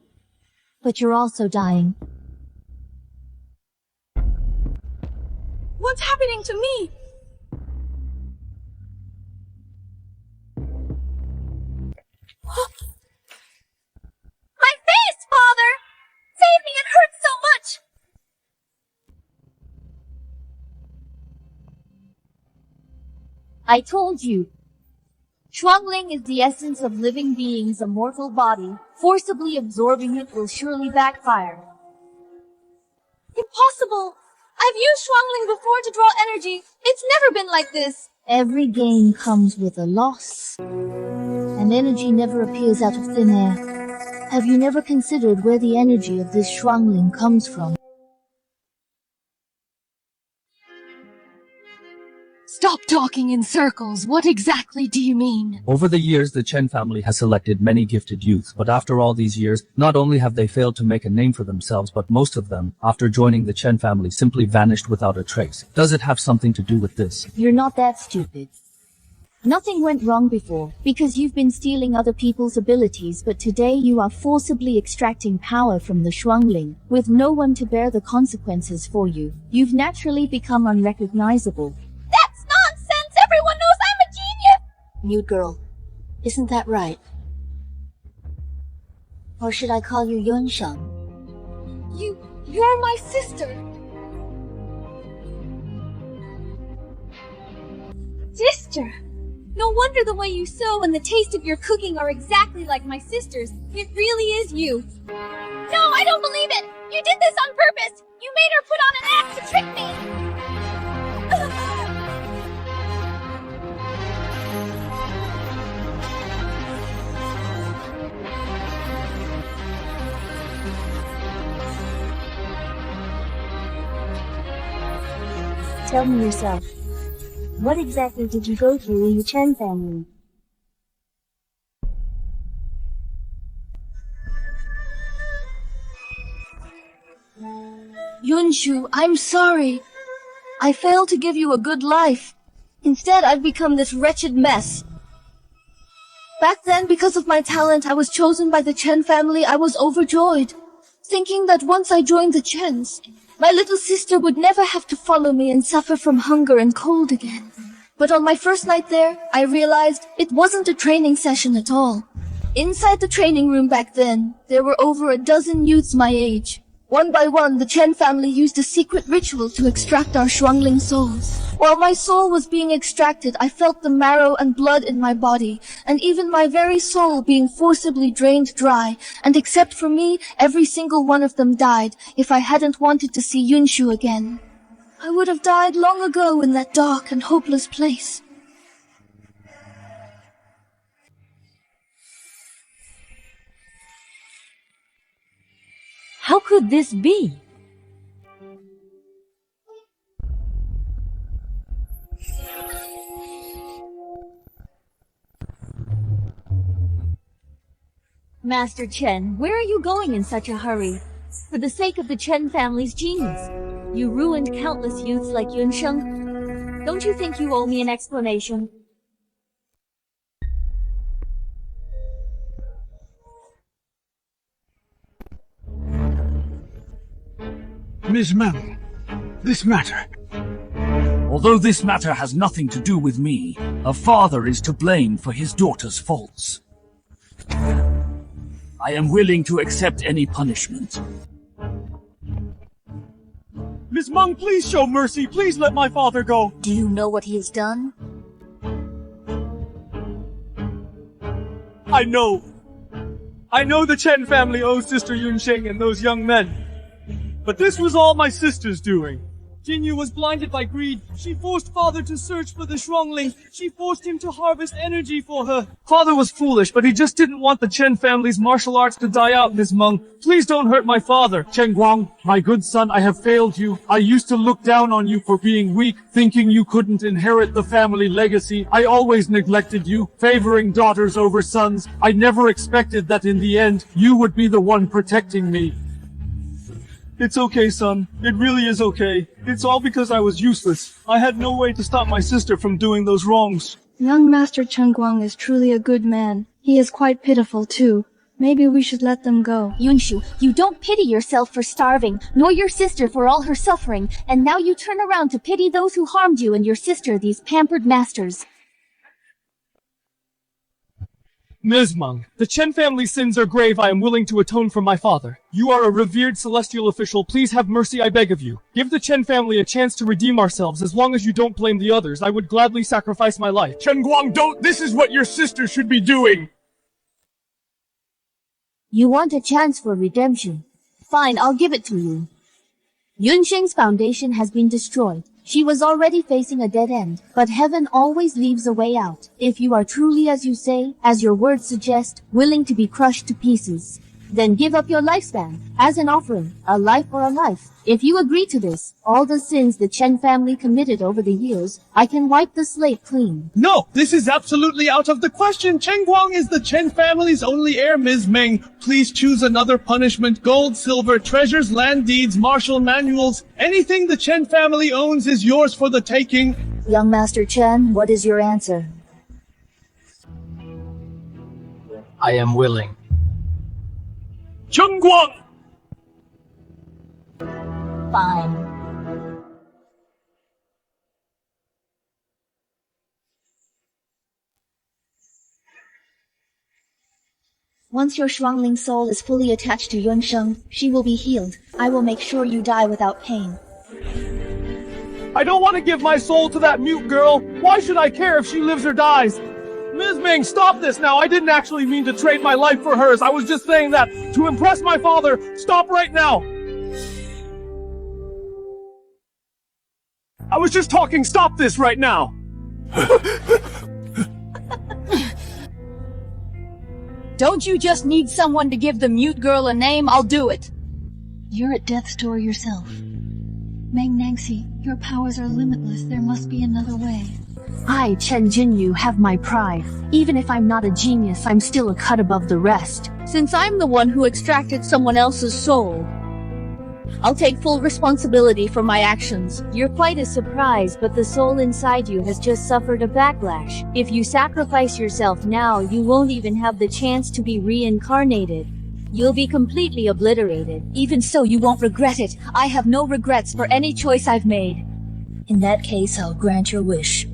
But you're also dying. What's happening to me? My face, Father! Save me, it hurts so much! I told you. Shuangling is the essence of living beings, a mortal body. Forcibly absorbing it will surely backfire. Impossible! I've used Shuangling before to draw energy. It's never been like this. Every gain comes with a loss. And energy never appears out of thin air. Have you never considered where the energy of this Shuangling comes from? Stop talking in circles. What exactly do you mean? Over the years, the Chen family has selected many gifted youths, but after all these years, not only have they failed to make a name for themselves, but most of them, after joining the Chen family, simply vanished without a trace. Does it have something to do with this? You're not that stupid. Nothing went wrong before, because you've been stealing other people's abilities, but today you are forcibly extracting power from the Shuangling, with no one to bear the consequences for you. You've naturally become unrecognizable. That's nonsense! Everyone knows I'm a genius! Mute girl, isn't that right? Or should I call you Yunsheng? You're my sister! Sister! No wonder the way you sew and the taste of your cooking are exactly like my sister's. It really is you. No, I don't believe it! You did this on purpose! You made her put on an act to trick me! Tell me yourself. What exactly did you go through in the Chen family? Yunshu, I'm sorry. I failed to give you a good life. Instead, I've become this wretched mess. Back then, because of my talent, I was chosen by the Chen family. I was overjoyed, thinking that once I joined the Chens, my little sister would never have to follow me and suffer from hunger and cold again. But on my first night there, I realized it wasn't a training session at all. Inside the training room back then, there were over a dozen youths my age. One by one, the Chen family used a secret ritual to extract our Shuangling souls. While my soul was being extracted, I felt the marrow and blood in my body, and even my very soul being forcibly drained dry, and except for me, every single one of them died if I hadn't wanted to see Yunshu again. I would have died long ago in that dark and hopeless place. How could this be? Master Chen, where are you going in such a hurry? For the sake of the Chen family's genius. You ruined countless youths like Yunsheng. Don't you think you owe me an explanation? Ms. Meng, this matter. Although this matter has nothing to do with me, a father is to blame for his daughter's faults. I am willing to accept any punishment. Ms. Meng, please show mercy. Please let my father go. Do you know what he has done? I know. I know the Chen family owes Sister Yunsheng and those young men. But this was all my sister's doing. Jinyu was blinded by greed. She forced Father to search for the Shuangling. She forced him to harvest energy for her. Father was foolish, but he just didn't want the Chen family's martial arts to die out, Ms. Meng. Please don't hurt my father. Chen Guang, my good son, I have failed you. I used to look down on you for being weak, thinking you couldn't inherit the family legacy. I always neglected you, favoring daughters over sons. I never expected that in the end, you would be the one protecting me. It's okay, son. It really is okay. It's all because I was useless. I had no way to stop my sister from doing those wrongs. Young Master Chen Guang is truly a good man. He is quite pitiful, too. Maybe we should let them go. Yunshu, you don't pity yourself for starving, nor your sister for all her suffering, and now you turn around to pity those who harmed you and your sister, these pampered masters. Ms. Meng, the Chen family's sins are grave. I am willing to atone for my father. You are a revered celestial official. Please have mercy, I beg of you. Give the Chen family a chance to redeem ourselves. As long as you don't blame the others, I would gladly sacrifice my life. Chen Guang, don't! This is what your sister should be doing! You want a chance for redemption? Fine, I'll give it to you. Yunsheng's foundation has been destroyed. She was already facing a dead end, but heaven always leaves a way out. If you are truly, as you say, as your words suggest, willing to be crushed to pieces, then give up your lifespan, as an offering, a life for a life. If you agree to this, all the sins the Chen family committed over the years, I can wipe the slate clean. No, this is absolutely out of the question. Chen Guang is the Chen family's only heir, Ms. Meng. Please choose another punishment. Gold, silver, treasures, land deeds, martial manuals. Anything the Chen family owns is yours for the taking. Young Master Chen, what is your answer? I am willing. Chen Guang! Fine. Once your Shuangling soul is fully attached to Yunsheng, she will be healed. I will make sure you die without pain. I don't want to give my soul to that mute girl. Why should I care if she lives or dies? Ms. Ming, stop this now. I didn't actually mean to trade my life for hers. I was just saying that to impress my father. Stop right now. I was just talking. Stop this right now. Don't you just need someone to give the mute girl a name? I'll do it. You're at death's door yourself. Meng Nangxi, your powers are limitless. There must be another way. I, Chen Jinyu, have my pride. Even if I'm not a genius, I'm still a cut above the rest. Since I'm the one who extracted someone else's soul, I'll take full responsibility for my actions. You're quite a surprise, but the soul inside you has just suffered a backlash. If you sacrifice yourself now, you won't even have the chance to be reincarnated. You'll be completely obliterated. Even so, you won't regret it. I have no regrets for any choice I've made. In that case, I'll grant your wish.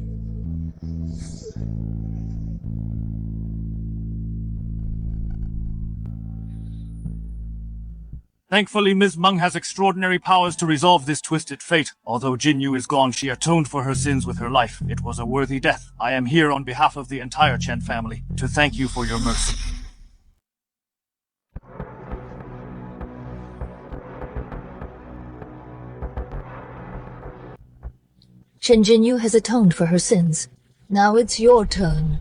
Thankfully, Ms. Meng has extraordinary powers to resolve this twisted fate. Although Jinyu is gone, she atoned for her sins with her life. It was a worthy death. I am here on behalf of the entire Chen family to thank you for your mercy. Chen Jinyu has atoned for her sins. Now it's your turn.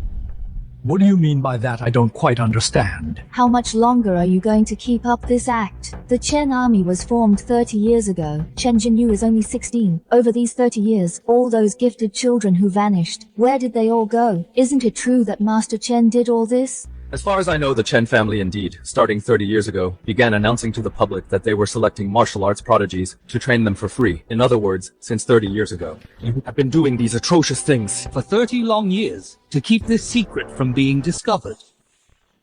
What do you mean by that? I don't quite understand. How much longer are you going to keep up this act? The Chen army was formed 30 years ago. Chen Jinyu is only 16. Over these 30 years, all those gifted children who vanished, where did they all go? Isn't it true that Master Chen did all this? As far as I know, the Chen family indeed, starting 30 years ago, began announcing to the public that they were selecting martial arts prodigies to train them for free. In other words, since 30 years ago. You have been doing these atrocious things for 30 long years to keep this secret from being discovered.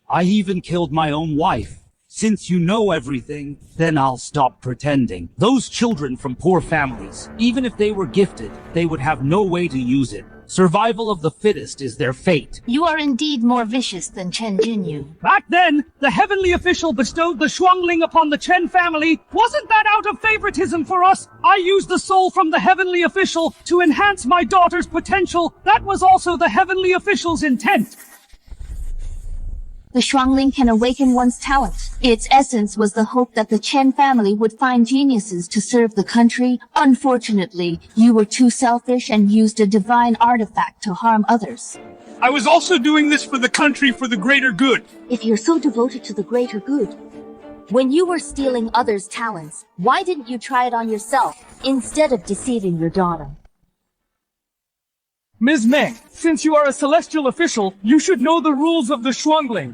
I even killed my own wife. Since you know everything, then I'll stop pretending. Those children from poor families, even if they were gifted, they would have no way to use it. Survival of the fittest is their fate. You are indeed more vicious than Chen Jinyu. Back then, the heavenly official bestowed the Shuangling upon the Chen family. Wasn't that out of favoritism for us? I used the soul from the heavenly official to enhance my daughter's potential. That was also the heavenly official's intent. The Shuangling can awaken one's talent. Its essence was the hope that the Chen family would find geniuses to serve the country. Unfortunately, you were too selfish and used a divine artifact to harm others. I was also doing this for the country, for the greater good. If you're so devoted to the greater good, when you were stealing others' talents, why didn't you try it on yourself, instead of deceiving your daughter? Ms. Meng, since you are a celestial official, you should know the rules of the Shuangling.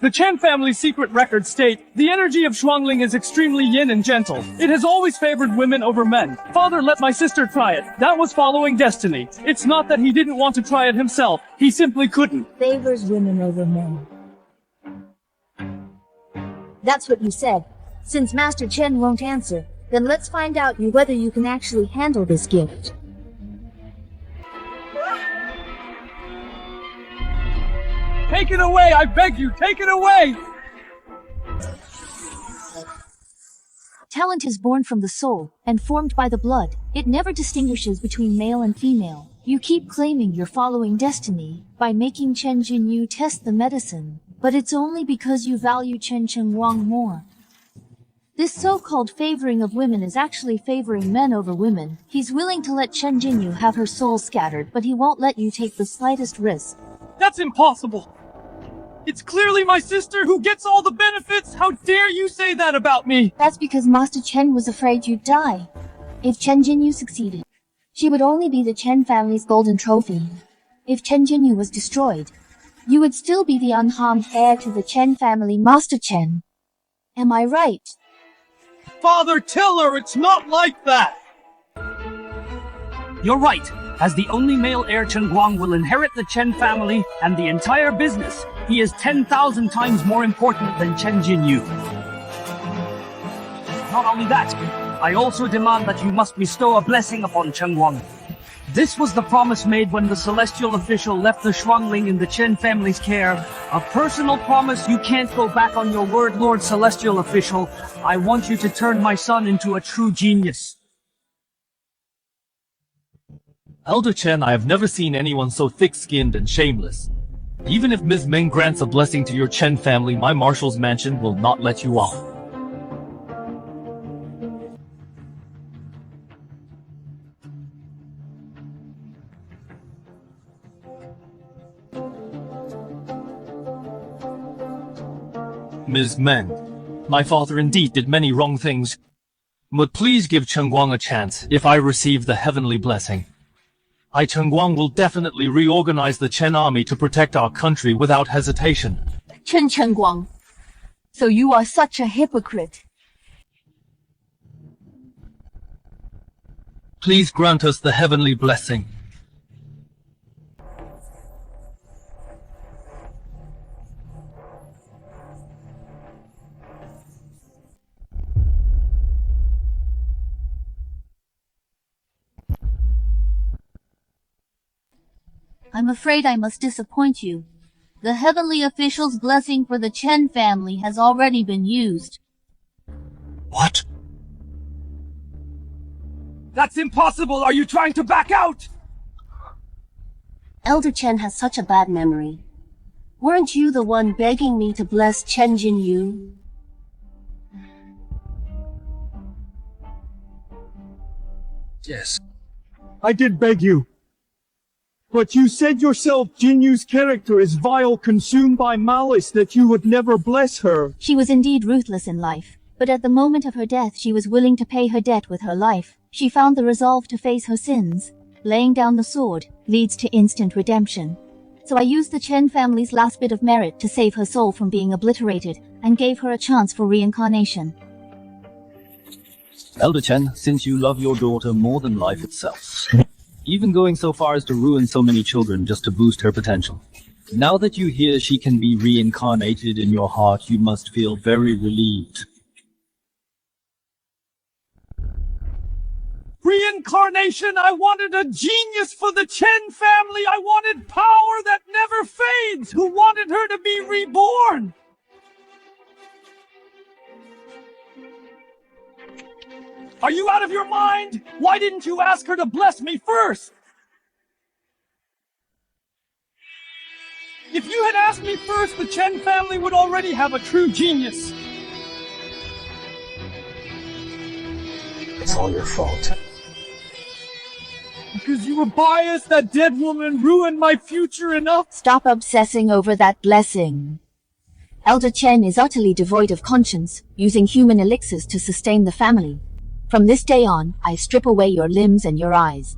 The Chen family's secret records state, the energy of Shuangling is extremely yin and gentle. It has always favored women over men. Father let my sister try it. That was following destiny. It's not that he didn't want to try it himself. He simply couldn't. Favors women over men. That's what you said. Since Master Chen won't answer, then let's find out whether you can actually handle this gift. Take it away, I beg you, take it away! Talent is born from the soul and formed by the blood. It never distinguishes between male and female. You keep claiming you're following destiny by making Chen Jinyu test the medicine, but it's only because you value Chen Chengguang more. This so-called favoring of women is actually favoring men over women. He's willing to let Chen Jinyu have her soul scattered, but he won't let you take the slightest risk. That's impossible! It's clearly my sister who gets all the benefits! How dare you say that about me! That's because Master Chen was afraid you'd die. If Chen Jinyu succeeded, she would only be the Chen family's golden trophy. If Chen Jinyu was destroyed, you would still be the unharmed heir to the Chen family, Master Chen. Am I right? Father, tell her it's not like that! You're right. As the only male heir, Chengguang will inherit the Chen family and the entire business. He is 10,000 times more important than Chen Jinyu. Not only that, I also demand that you must bestow a blessing upon Chengguang. This was the promise made when the celestial official left the Shuangling in the Chen family's care. A personal promise. You can't go back on your word, Lord Celestial Official. I want you to turn my son into a true genius. Elder Chen, I have never seen anyone so thick-skinned and shameless. Even if Ms. Meng grants a blessing to your Chen family, my marshal's mansion will not let you off. Ms. Meng, my father indeed did many wrong things. But please give Chengguang a chance if I receive the heavenly blessing. Chengguang will definitely reorganize the Chen army to protect our country without hesitation. Chen Chengguang. So you are such a hypocrite. Please grant us the heavenly blessing. I'm afraid I must disappoint you. The heavenly official's blessing for the Chen family has already been used. What? That's impossible! Are you trying to back out? Elder Chen has such a bad memory. Weren't you the one begging me to bless Chen Jinyu? Yes. I did beg you. But you said yourself Jinyu's character is vile, consumed by malice, that you would never bless her. She was indeed ruthless in life, but at the moment of her death she was willing to pay her debt with her life. She found the resolve to face her sins. Laying down the sword leads to instant redemption. So I used the Chen family's last bit of merit to save her soul from being obliterated, and gave her a chance for reincarnation. Elder Chen, since you love your daughter more than life itself, even going so far as to ruin so many children just to boost her potential. Now that you hear she can be reincarnated in your heart, you must feel very relieved. Reincarnation! I wanted a genius for the Chen family! I wanted power that never fades! Who wanted her to be reborn? Are you out of your mind? Why didn't you ask her to bless me first? If you had asked me first, the Chen family would already have a true genius. It's all your fault. Because you were biased, that dead woman ruined my future enough. Stop obsessing over that blessing. Elder Chen is utterly devoid of conscience, using human elixirs to sustain the family. From this day on, I strip away your limbs and your eyes.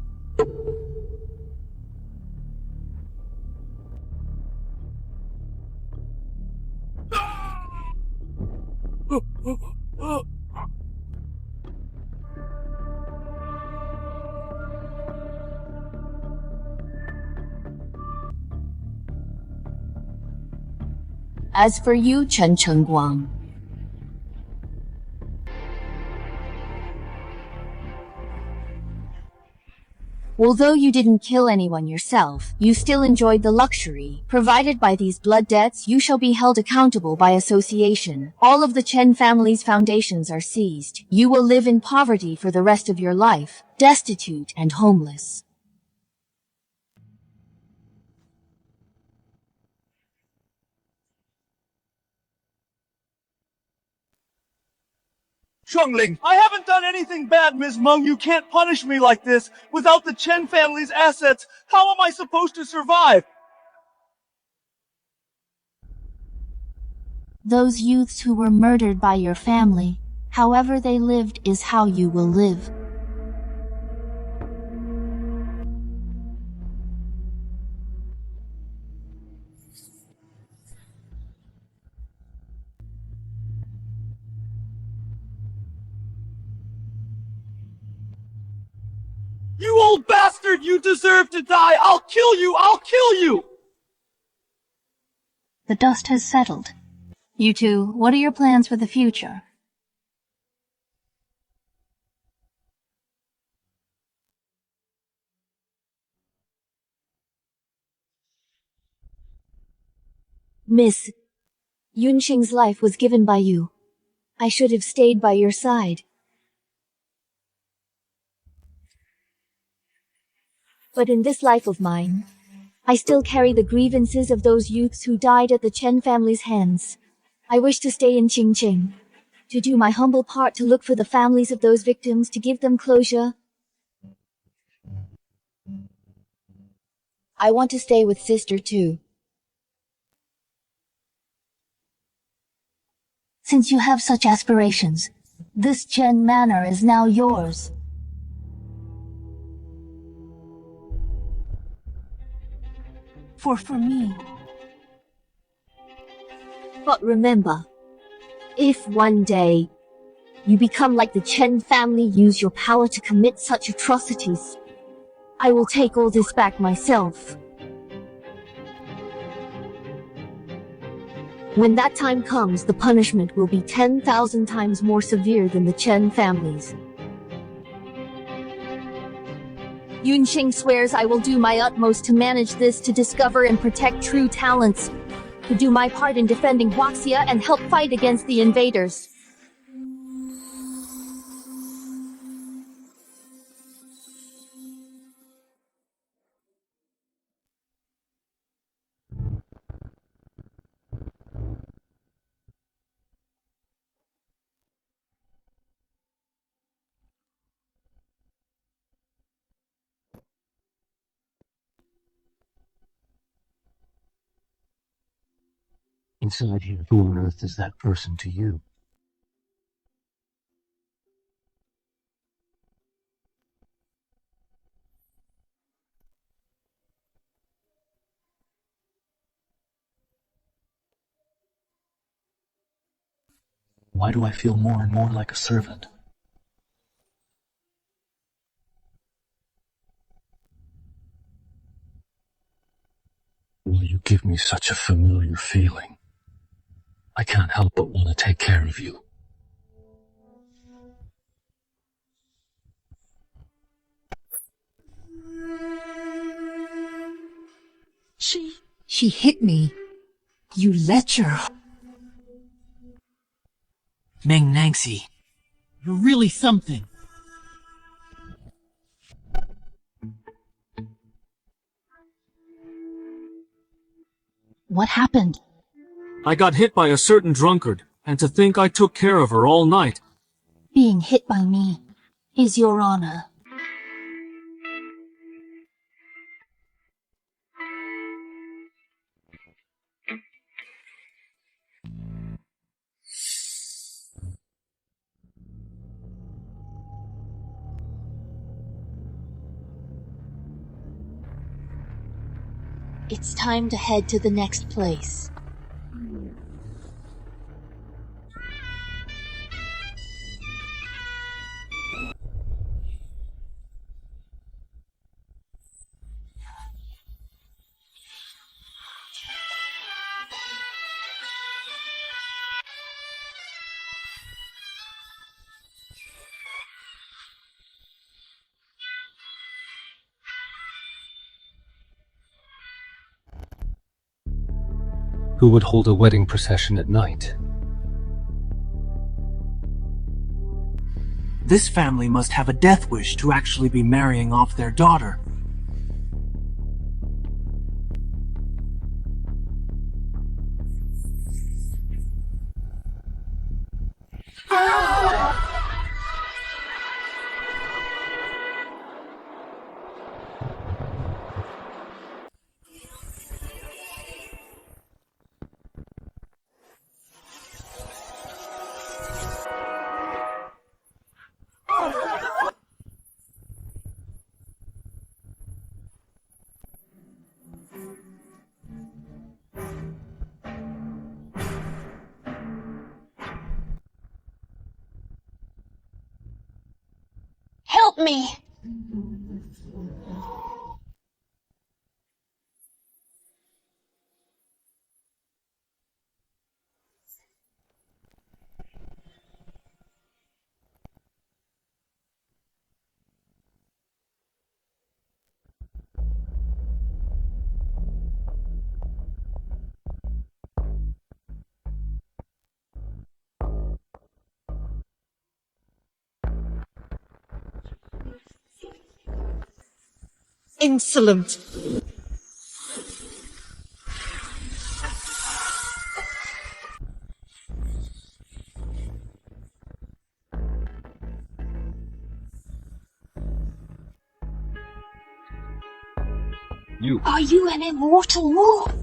As for you, Chen Chengguang, Although you didn't kill anyone yourself, you still enjoyed the luxury. Provided by these blood debts, you shall be held accountable by association. All of the Chen family's foundations are seized. You will live in poverty for the rest of your life, destitute and homeless. Chungling, I haven't done anything bad, Ms. Meng. You can't punish me like this. Without the Chen family's assets, how am I supposed to survive? Those youths who were murdered by your family, however they lived is how you will live. You old bastard! You deserve to die! I'll kill you! I'll kill you! The dust has settled. You two, what are your plans for the future? Miss, Yunxing's life was given by you. I should have stayed by your side. But in this life of mine, I still carry the grievances of those youths who died at the Chen family's hands. I wish to stay in Qingqing, to do my humble part to look for the families of those victims, to give them closure. I want to stay with sister too. Since you have such aspirations, this Chen manor is now yours. For me. But remember, if one day you become like the Chen family, use your power to commit such atrocities, I will take all this back myself. When that time comes, the punishment will be 10,000 times more severe than the Chen families. Yunxing swears I will do my utmost to manage this, to discover and protect true talents, to do my part in defending Huaxia and help fight against the invaders. Inside here, who on earth is that person to you? Why do I feel more and more like a servant? Well, you give me such a familiar feeling. I can't help but want to take care of you. She hit me. You lecher. Meng Nangxi, you're really something. What happened? I got hit by a certain drunkard, and to think I took care of her all night. Being hit by me is your honor. It's time to head to the next place. Who would hold a wedding procession at night? This family must have a death wish to actually be marrying off their daughter. Help me! Insolent! You. Are you an immortal wolf?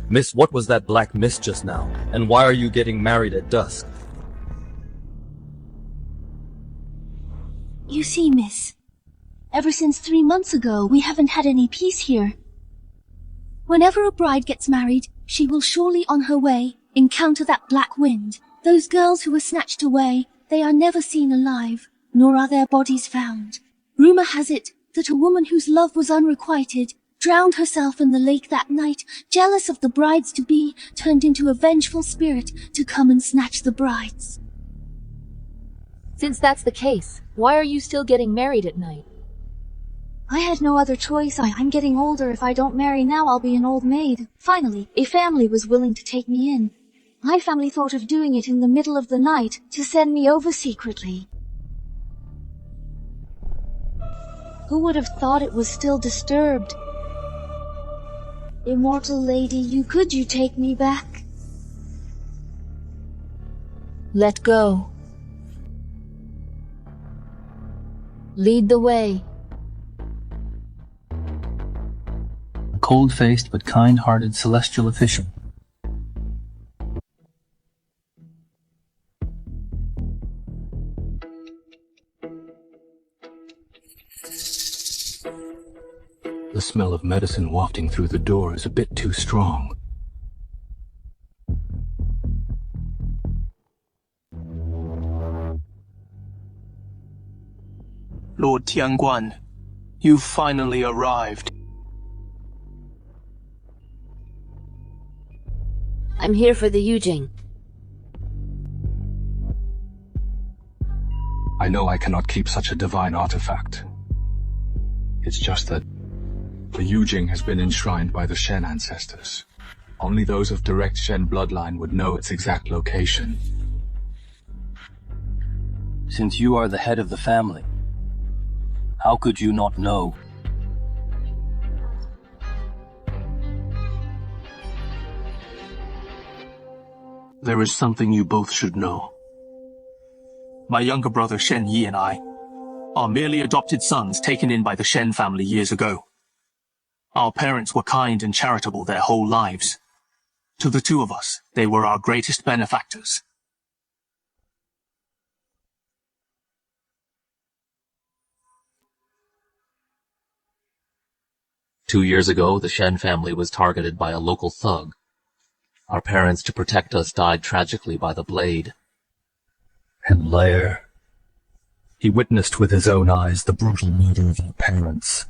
Miss, what was that black mist just now? And why are you getting married at dusk? You see, miss, ever since 3 months ago, we haven't had any peace here. Whenever a bride gets married, she will surely on her way encounter that black wind. Those girls who were snatched away, they are never seen alive, nor are their bodies found. Rumor has it that a woman whose love was unrequited drowned herself in the lake that night, jealous of the brides-to-be, turned into a vengeful spirit to come and snatch the brides. Since that's the case, why are you still getting married at night? I had no other choice. I'm getting older. If I don't marry now, I'll be an old maid. Finally, a family was willing to take me in. My family thought of doing it in the middle of the night to send me over secretly. Who would have thought it was still disturbed? Immortal lady, could you take me back? Let go. Lead the way. A cold-faced but kind-hearted celestial official. The smell of medicine wafting through the door is a bit too strong. Lord Tianguan, you've finally arrived. I'm here for the Yujing. I know I cannot keep such a divine artifact. It's just that the Yujing has been enshrined by the Shen ancestors. Only those of direct Shen bloodline would know its exact location. Since you are the head of the family, how could you not know? There is something you both should know. My younger brother Shen Yi and I are merely adopted sons taken in by the Shen family years ago. Our parents were kind and charitable their whole lives. To the two of us, they were our greatest benefactors. Two years ago, the Shen family was targeted by a local thug. Our parents, to protect us, died tragically by the blade. And Lair. He witnessed with his own eyes the brutal murder of our parents.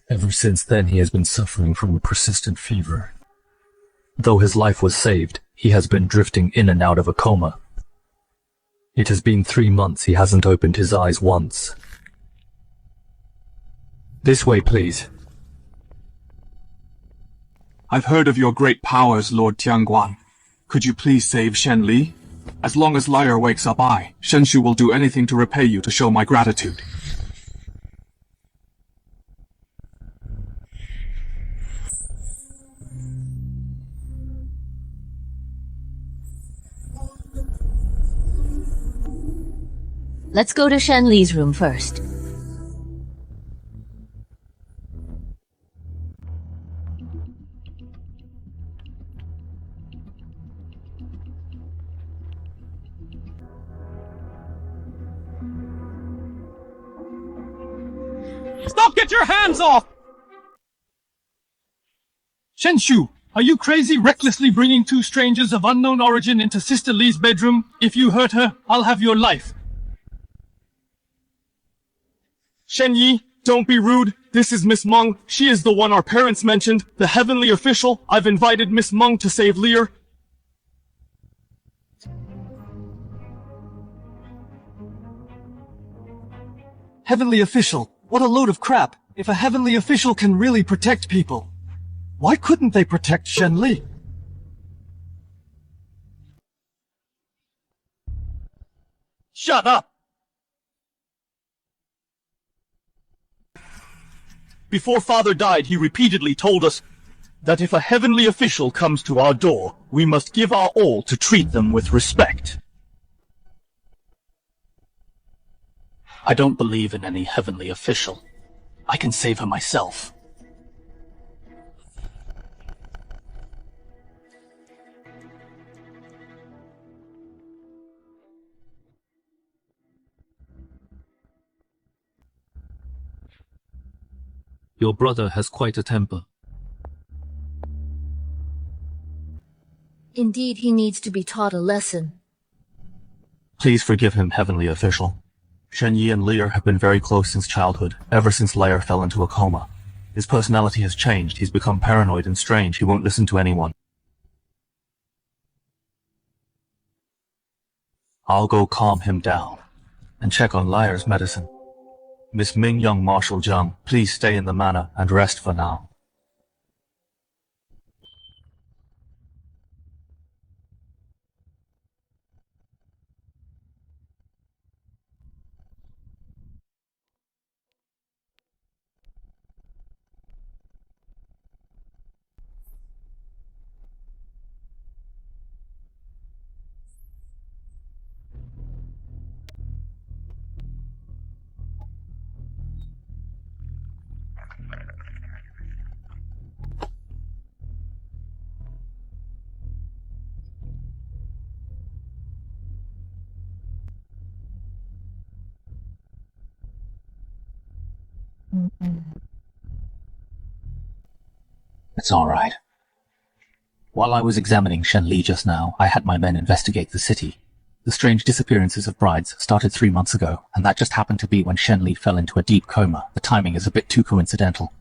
Ever since then, he has been suffering from a persistent fever. Though his life was saved, he has been drifting in and out of a coma. It has been 3 months he hasn't opened his eyes once. This way, please. I've heard of your great powers, Lord Tianguan. Could you please save Shen Li? As long as Lyre wakes up, Shen Shu, will do anything to repay you to show my gratitude. Let's go to Shen Li's room first. Stop! Get your hands off! Shen Shu, are you crazy, recklessly bringing two strangers of unknown origin into Sister Li's bedroom? If you hurt her, I'll have your life. Shen Yi, don't be rude. This is Miss Meng. She is the one our parents mentioned, the heavenly official. I've invited Miss Meng to save Lear. Heavenly official? What a load of crap. If a heavenly official can really protect people, why couldn't they protect Shen Li? Shut up! Before Father died, he repeatedly told us that if a heavenly official comes to our door, we must give our all to treat them with respect. I don't believe in any heavenly official. I can save her myself. Your brother has quite a temper. Indeed, he needs to be taught a lesson. Please forgive him, heavenly official. Shen Yi and Lear have been very close since childhood, ever since Lyre fell into a coma. His personality has changed, he's become paranoid and strange, he won't listen to anyone. I'll go calm him down, and check on Lyre's medicine. Miss Ming Young Marshal Zhang, please stay in the manor and rest for now. It's all right. While I was examining Shen Li just now, I had my men investigate the city. The strange disappearances of brides started 3 months ago, and that just happened to be when Shen Li fell into a deep coma. The timing is a bit too coincidental.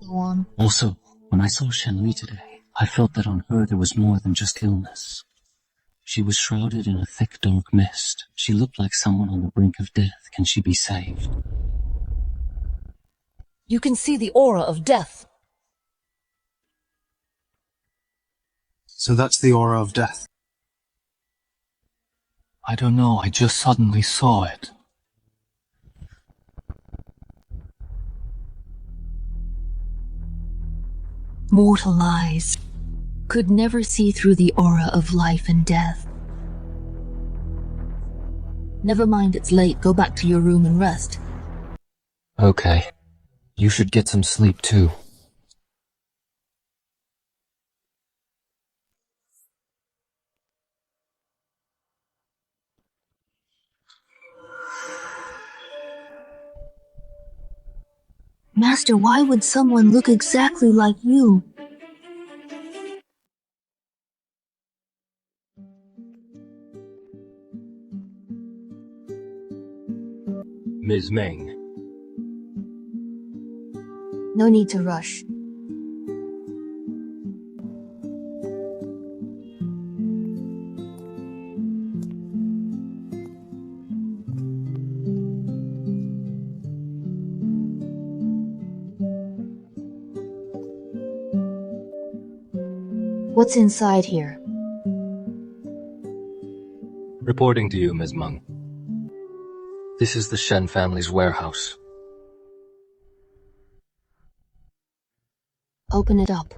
Go on. Also, when I saw Shen Li today, I felt that on her there was more than just illness. She was shrouded in a thick, dark mist. She looked like someone on the brink of death. Can she be saved? You can see the aura of death. So that's the aura of death. I don't know, I just suddenly saw it. Mortal eyes could never see through the aura of life and death. Never mind, it's late. Go back to your room and rest. Okay. You should get some sleep too. Master, why would someone look exactly like you? Ms. Meng. No need to rush. What's inside here? Reporting to you, Ms. Meng. This is the Shen family's warehouse. Open it up.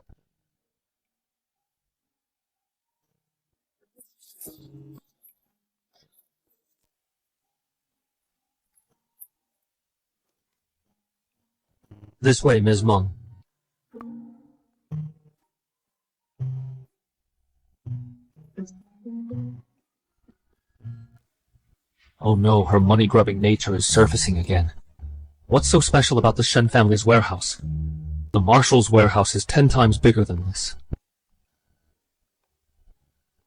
This way, Ms. Meng. Oh no, her money-grubbing nature is surfacing again. What's so special about the Shen family's warehouse? The Marshal's warehouse is 10 times bigger than this.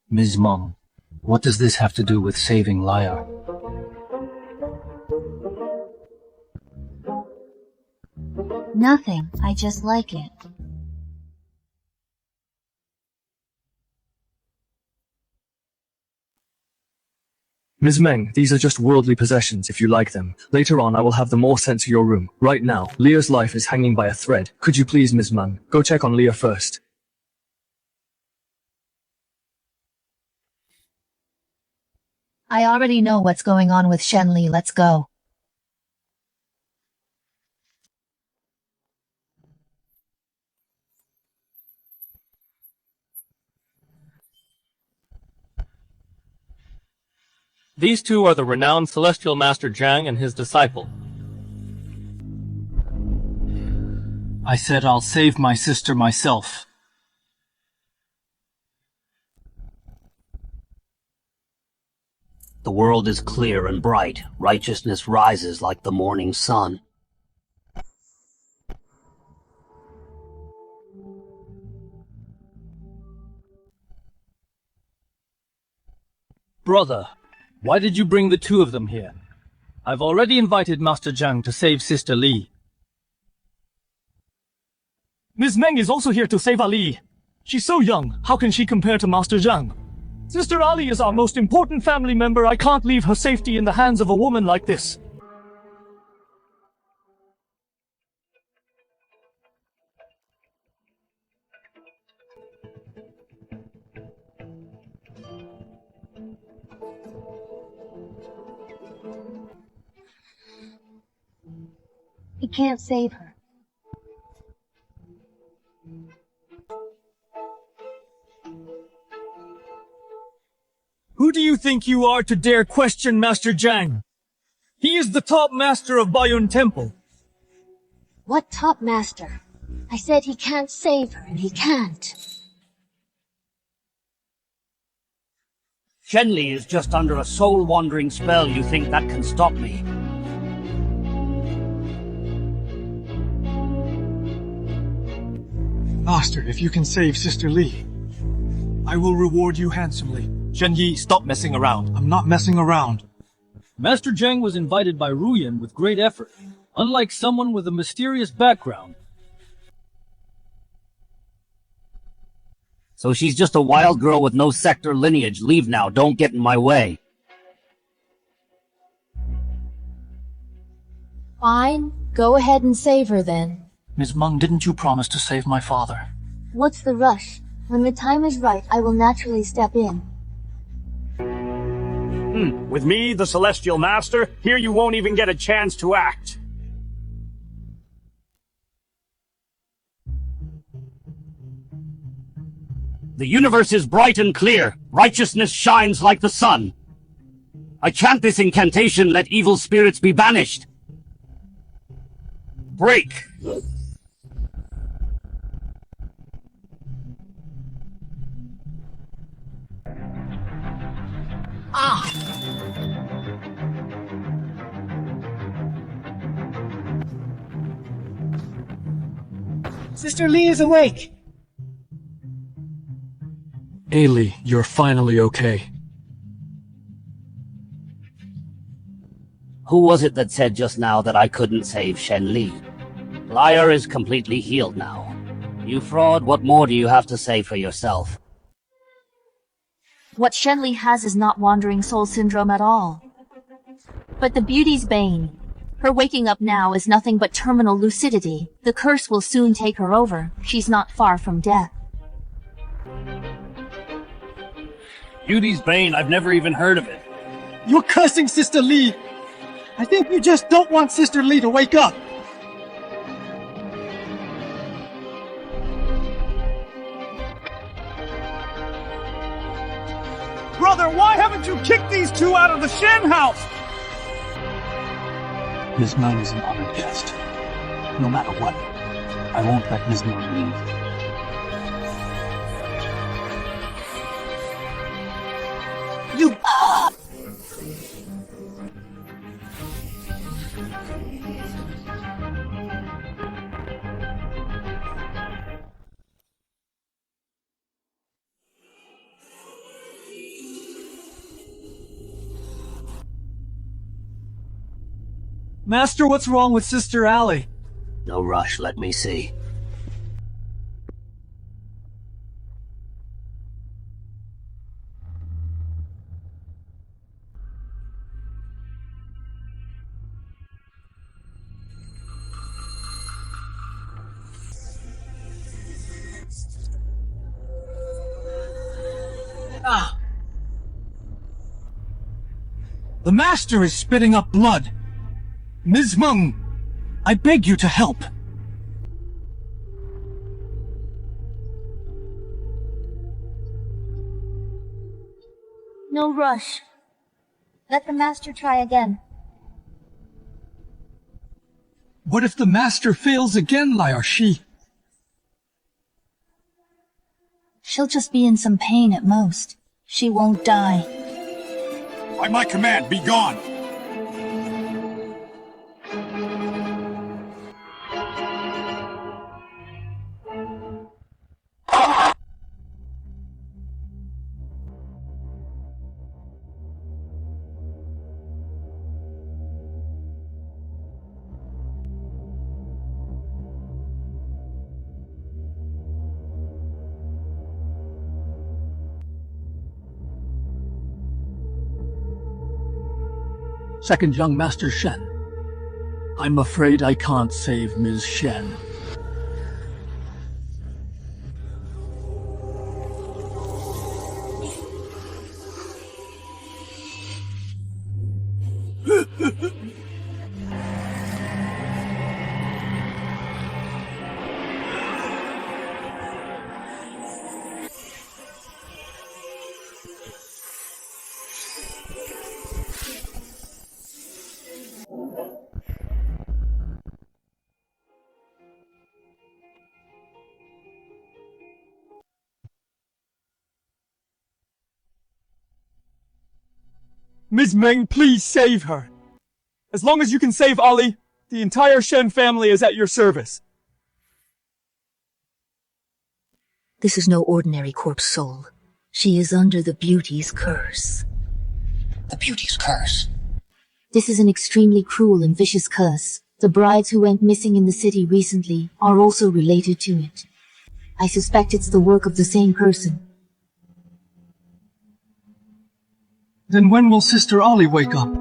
Ms. Meng, what does this have to do with saving Lyre? Nothing. I just like it. Ms. Meng, these are just worldly possessions if you like them. Later on I will have them all sent to your room. Right now, Leah's life is hanging by a thread. Could you please, Ms. Meng, go check on Leah first? I already know what's going on with Shenli. Let's go. These two are the renowned Celestial Master Zhang and his disciple. I said I'll save my sister myself. The world is clear and bright. Righteousness rises like the morning sun. Brother, why did you bring the two of them here? I've already invited Master Zhang to save Sister Li. Ms. Meng is also here to save Ali. She's so young, how can she compare to Master Zhang? Sister Ali is our most important family member. I can't leave her safety in the hands of a woman like this. He can't save her. Who do you think you are to dare question Master Zhang? He is the top master of Bayun Temple. What top master? I said he can't save her, and he can't. Shenli is just under a soul-wandering spell. You think that can stop me? Master, if you can save Sister Li, I will reward you handsomely. Shen Yi, stop messing around. I'm not messing around. Master Zhang was invited by Ruyan with great effort, unlike someone with a mysterious background. So she's just a wild girl with no sect or lineage. Leave now, don't get in my way. Fine. Go ahead and save her then. Ms. Meng, didn't you promise to save my father? What's the rush? When the time is right, I will naturally step in. With me, the Celestial Master, here you won't even get a chance to act. The universe is bright and clear. Righteousness shines like the sun. I chant this incantation, let evil spirits be banished. Break! Ah! Sister Li is awake! Ailey, you're finally okay. Who was it that said just now that I couldn't save Shen Li? Lyre is completely healed now. You fraud, what more do you have to say for yourself? What Shenli has is not wandering soul syndrome at all, but the beauty's bane. Her waking up now is nothing but terminal lucidity. The curse will soon take her over. She's not far from death. Beauty's Bane, I've never even heard of it. You're cursing Sister Lee! I think you just don't want Sister Lee to wake up! Brother, why haven't you kicked these two out of the Shen house? Ms. Meng is an honored guest. No matter what, I won't let Ms. Meng leave. You... Master, what's wrong with Sister Allie? No rush, let me see. The Master is spitting up blood. Ms. Meng, I beg you to help. No rush. Let the Master try again. What if the Master fails again, Liarshi? She'll just be in some pain at most. She won't die. By my command, be gone! Second young Master Shen. I'm afraid I can't save Ms. Shen. Ms. Meng, please save her. As long as you can save Ali, the entire Shen family is at your service. This is no ordinary corpse soul. She is under the Beauty's curse. The Beauty's curse? This is an extremely cruel and vicious curse. The brides who went missing in the city recently are also related to it. I suspect it's the work of the same person. Then when will Sister Ali wake up?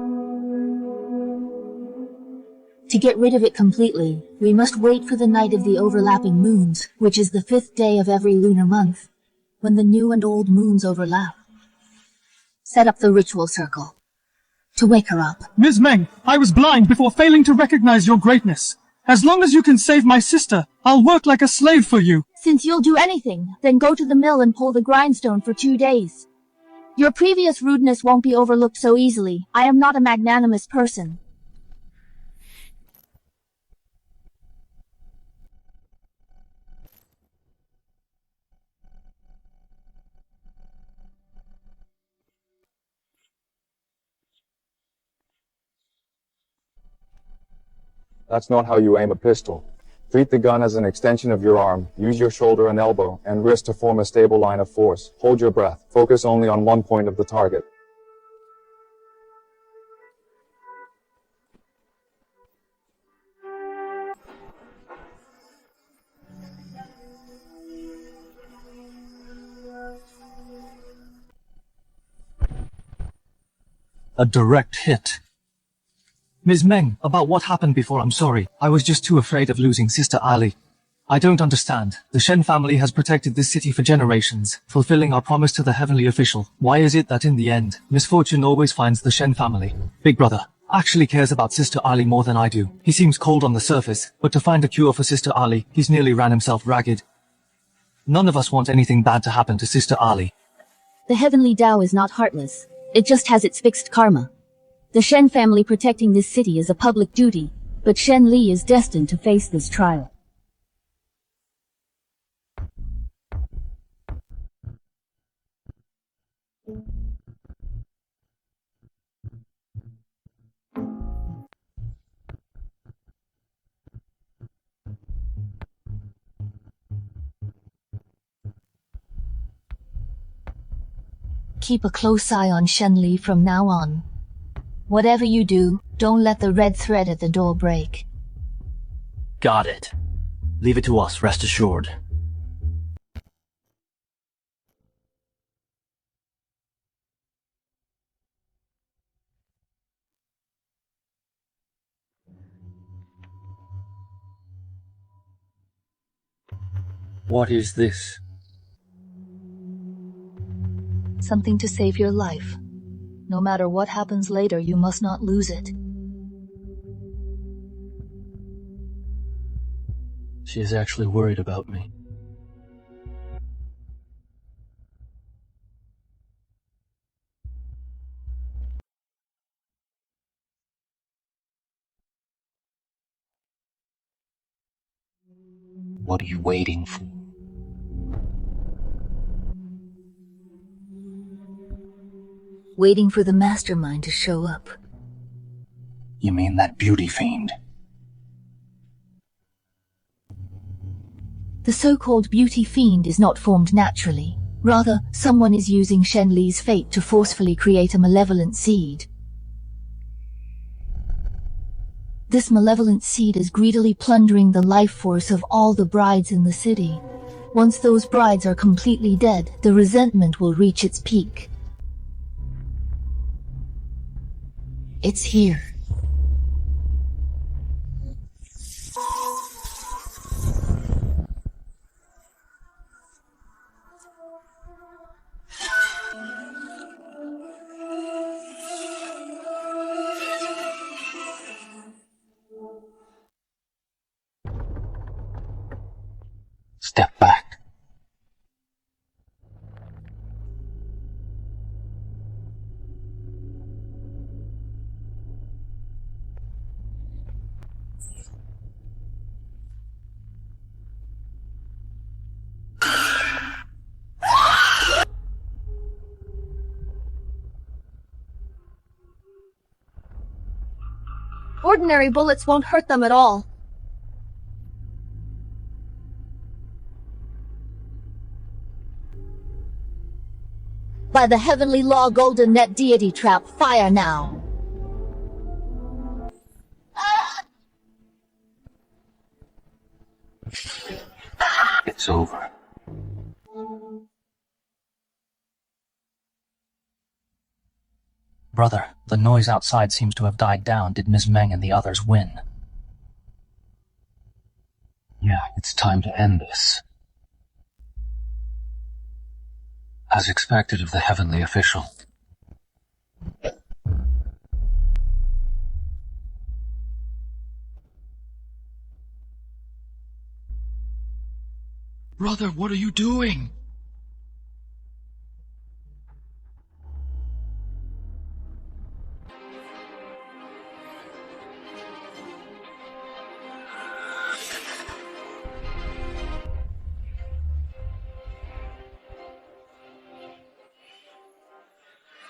To get rid of it completely, we must wait for the night of the overlapping moons, which is the 5th day of every lunar month, when the new and old moons overlap. Set up the ritual circle to wake her up. Ms. Meng, I was blind before failing to recognize your greatness. As long as you can save my sister, I'll work like a slave for you. Since you'll do anything, then go to the mill and pull the grindstone for 2 days. Your previous rudeness won't be overlooked so easily. I am not a magnanimous person. That's not how you aim a pistol. Treat the gun as an extension of your arm. Use your shoulder and elbow and wrist to form a stable line of force. Hold your breath. Focus only on one point of the target. A direct hit. Ms. Meng, about what happened before, I'm sorry. I was just too afraid of losing Sister Ali. I don't understand. The Shen family has protected this city for generations, fulfilling our promise to the heavenly official. Why is it that in the end, misfortune always finds the Shen family? Big brother actually cares about Sister Ali more than I do. He seems cold on the surface, but to find a cure for Sister Ali, he's nearly ran himself ragged. None of us want anything bad to happen to Sister Ali. The heavenly Tao is not heartless. It just has its fixed karma. The Shen family protecting this city is a public duty, but Shen Li is destined to face this trial. Keep a close eye on Shen Li from now on. Whatever you do, don't let the red thread at the door break. Got it. Leave it to us, rest assured. What is this? Something to save your life. No matter what happens later, you must not lose it. She is actually worried about me. What are you waiting for? Waiting for the mastermind to show up. You mean that beauty fiend? The so-called beauty fiend is not formed naturally. Rather, someone is using Shen Li's fate to forcefully create a malevolent seed. This malevolent seed is greedily plundering the life force of all the brides in the city. Once those brides are completely dead, the resentment will reach its peak. It's here. Step back. Ordinary bullets won't hurt them at all. By the heavenly law, golden net deity trap, fire now. It's over. Brother, the noise outside seems to have died down. Did Ms. Meng and the others win? Yeah, it's time to end this. As expected of the heavenly official. Brother, what are you doing?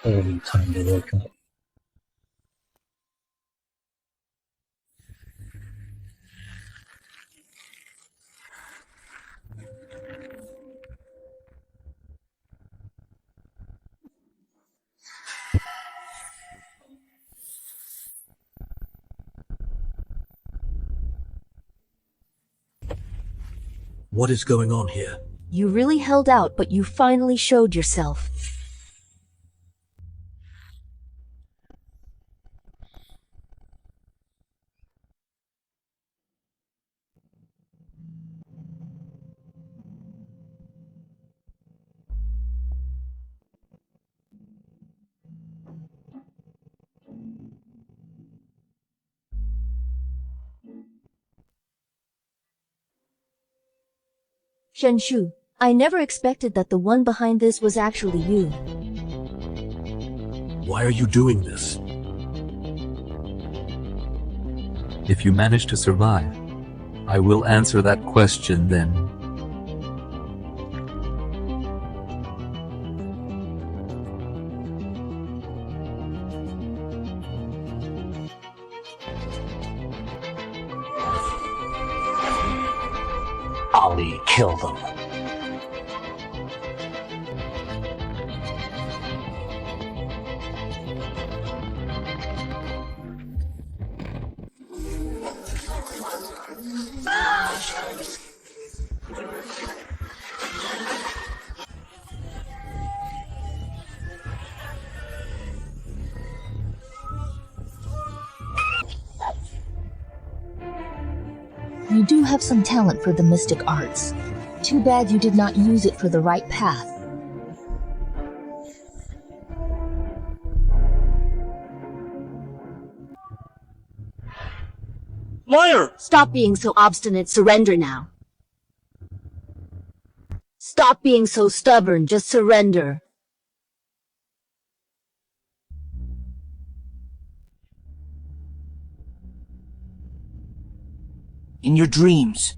Only time to wake up. What is going on here? You really held out, but you finally showed yourself. Shenshu, I never expected that the one behind this was actually you. Why are you doing this? If you manage to survive, I will answer that question then. Ali, kill them. You do have some talent for the mystic arts. Too bad you did not use it for the right path. Liar! Stop being so obstinate, surrender now. Stop being so stubborn, just surrender. In your dreams.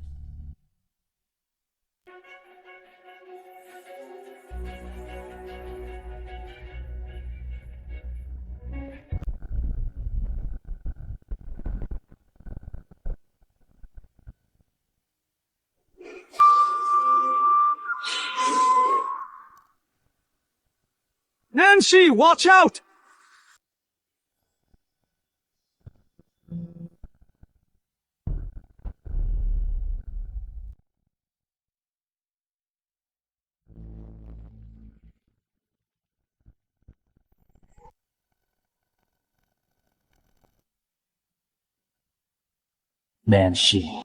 Nancy, watch out! Banshee.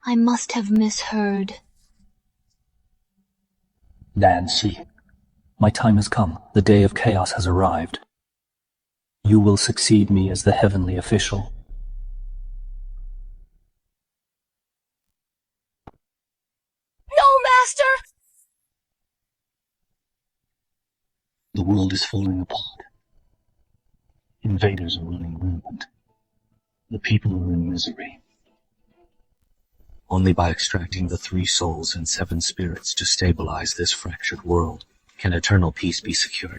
I must have misheard. Nancy. My time has come. The day of chaos has arrived. You will succeed me as the heavenly official. No, Master! The world is falling apart. Invaders are running rampant. The people are in misery. Only by extracting the 3 souls and 7 spirits to stabilize this fractured world can eternal peace be secured.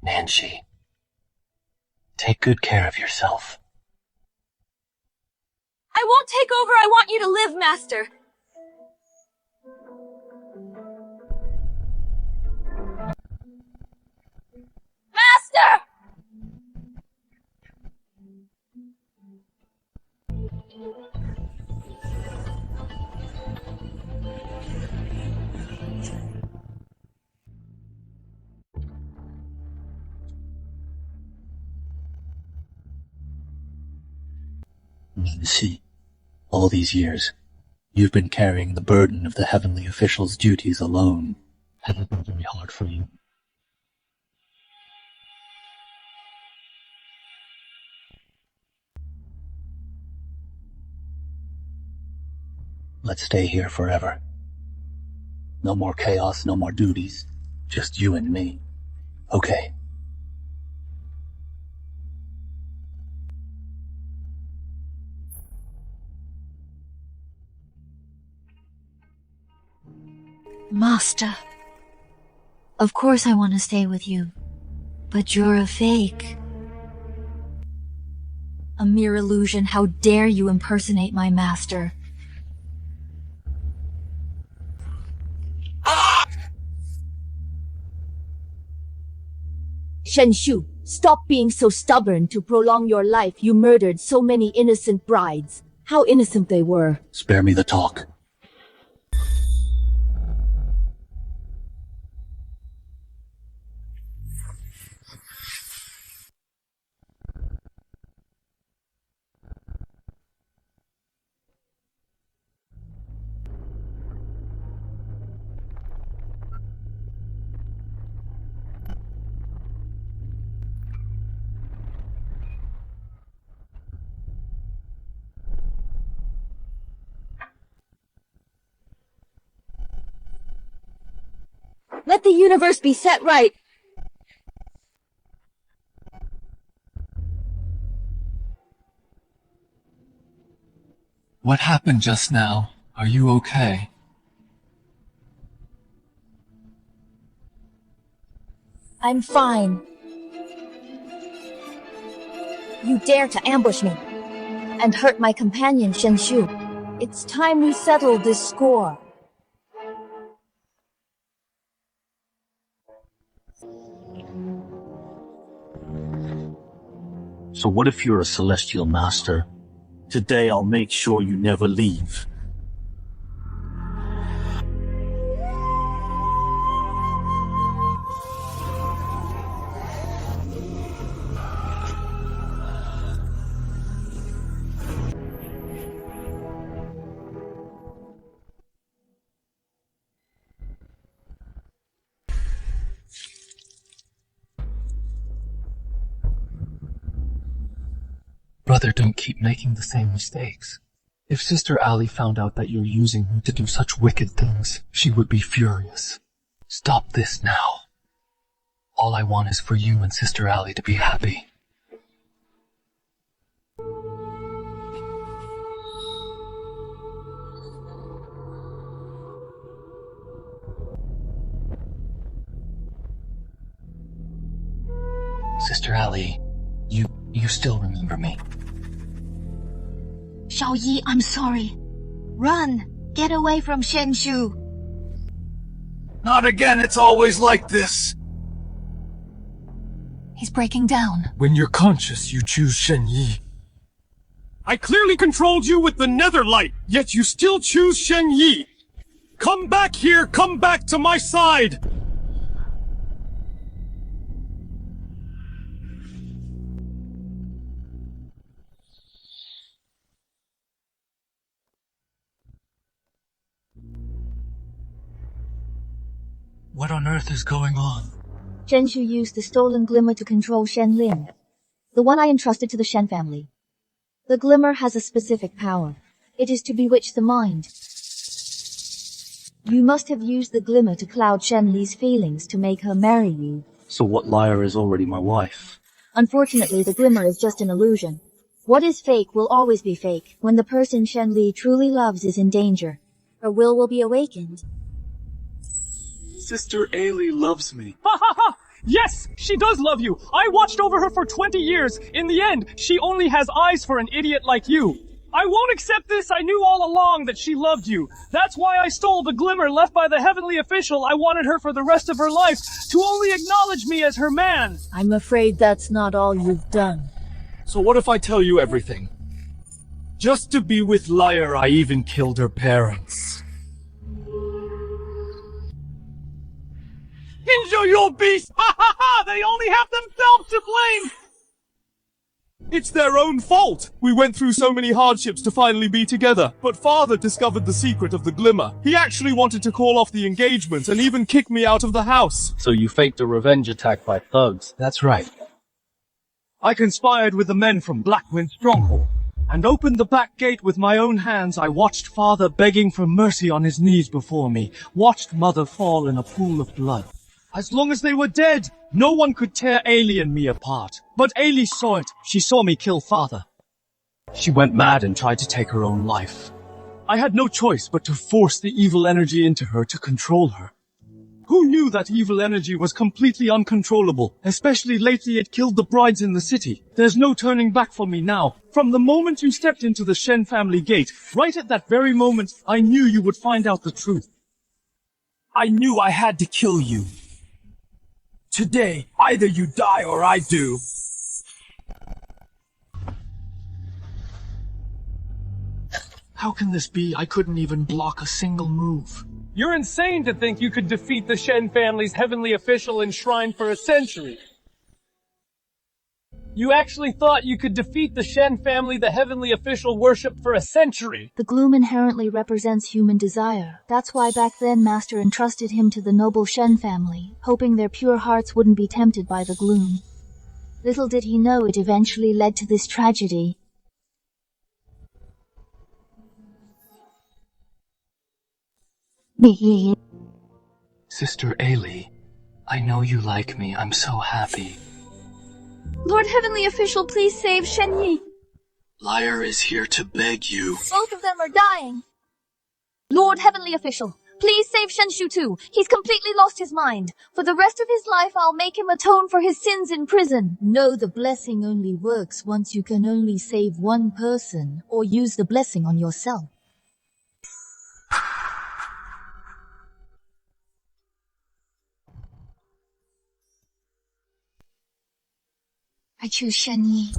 Nancy, take good care of yourself. I won't take over, I want you to live, Master! Master! Nancy, all these years, you've been carrying the burden of the heavenly official's duties alone. Has it been very hard for you? Let's stay here forever. No more chaos, no more duties. Just you and me. Okay. Master. Of course I want to stay with you. But you're a fake. A mere illusion, how dare you impersonate my master? Shenshu, stop being so stubborn to prolong your life. You murdered so many innocent brides. How innocent they were. Spare me the talk. Let the universe be set right. What happened just now? Are you okay? I'm fine. You dare to ambush me and hurt my companion Shenshu. It's time we settle this score. So what if you're a celestial master? Today I'll make sure you never leave. Brother, don't keep making the same mistakes. If Sister Ali found out that you're using me to do such wicked things, she would be furious. Stop this now. All I want is for you and Sister Ali to be happy. Sister Ali, you still remember me. Xiaoyi, I'm sorry. Run! Get away from Shenshu! Not again, it's always like this. He's breaking down. When you're conscious, you choose Shen Yi. I clearly controlled you with the Netherlight, yet you still choose Shen Yi. Come back here, come back to my side. What on earth is going on? Shenshu used the stolen glimmer to control Shen Lin, the one I entrusted to the Shen family. The glimmer has a specific power. It is to bewitch the mind. You must have used the glimmer to cloud Shen Li's feelings to make her marry you. So what liar is already my wife? Unfortunately, the glimmer is just an illusion. What is fake will always be fake. When the person Shen Li truly loves is in danger, her will be awakened. Sister Ali loves me. Ha ha ha! Yes, she does love you. I watched over her for 20 years. In the end, she only has eyes for an idiot like you. I won't accept this. I knew all along that she loved you. That's why I stole the glimmer left by the heavenly official. I wanted her for the rest of her life to only acknowledge me as her man. I'm afraid that's not all you've done. So what if I tell you everything? Just to be with Liar, I even killed her parents. Enjoy your beast! Ha ha ha! They only have themselves to blame! It's their own fault! We went through so many hardships to finally be together, but Father discovered the secret of the glimmer. He actually wanted to call off the engagement and even kick me out of the house. So you faked a revenge attack by thugs. That's right. I conspired with the men from Blackwind Stronghold, and opened the back gate with my own hands. I watched Father begging for mercy on his knees before me, watched Mother fall in a pool of blood. As long as they were dead, no one could tear Ailey and me apart. But Ailey saw it. She saw me kill Father. She went mad and tried to take her own life. I had no choice but to force the evil energy into her to control her. Who knew that evil energy was completely uncontrollable? Especially lately it killed the brides in the city. There's no turning back for me now. From the moment you stepped into the Shen family gate, right at that very moment, I knew you would find out the truth. I knew I had to kill you. Today, either you die or I do. How can this be? I couldn't even block a single move. You're insane to think you could defeat the Shen family's heavenly official enshrined for a century. You actually thought you could defeat the Shen family the heavenly official worshipped for a century. The gloom inherently represents human desire. That's why back then Master entrusted him to the noble Shen family, hoping their pure hearts wouldn't be tempted by the gloom. Little did he know it eventually led to this tragedy. Sister Ailey, I know you like me. I'm so happy. Lord Heavenly Official, please save Shen Yi. Liar is here to beg you. Both of them are dying. Lord Heavenly Official, please save Shenshu too. He's completely lost his mind. For the rest of his life, I'll make him atone for his sins in prison. No, the blessing only works once you can only save one person, or use the blessing on yourself. I choose Shen Yi.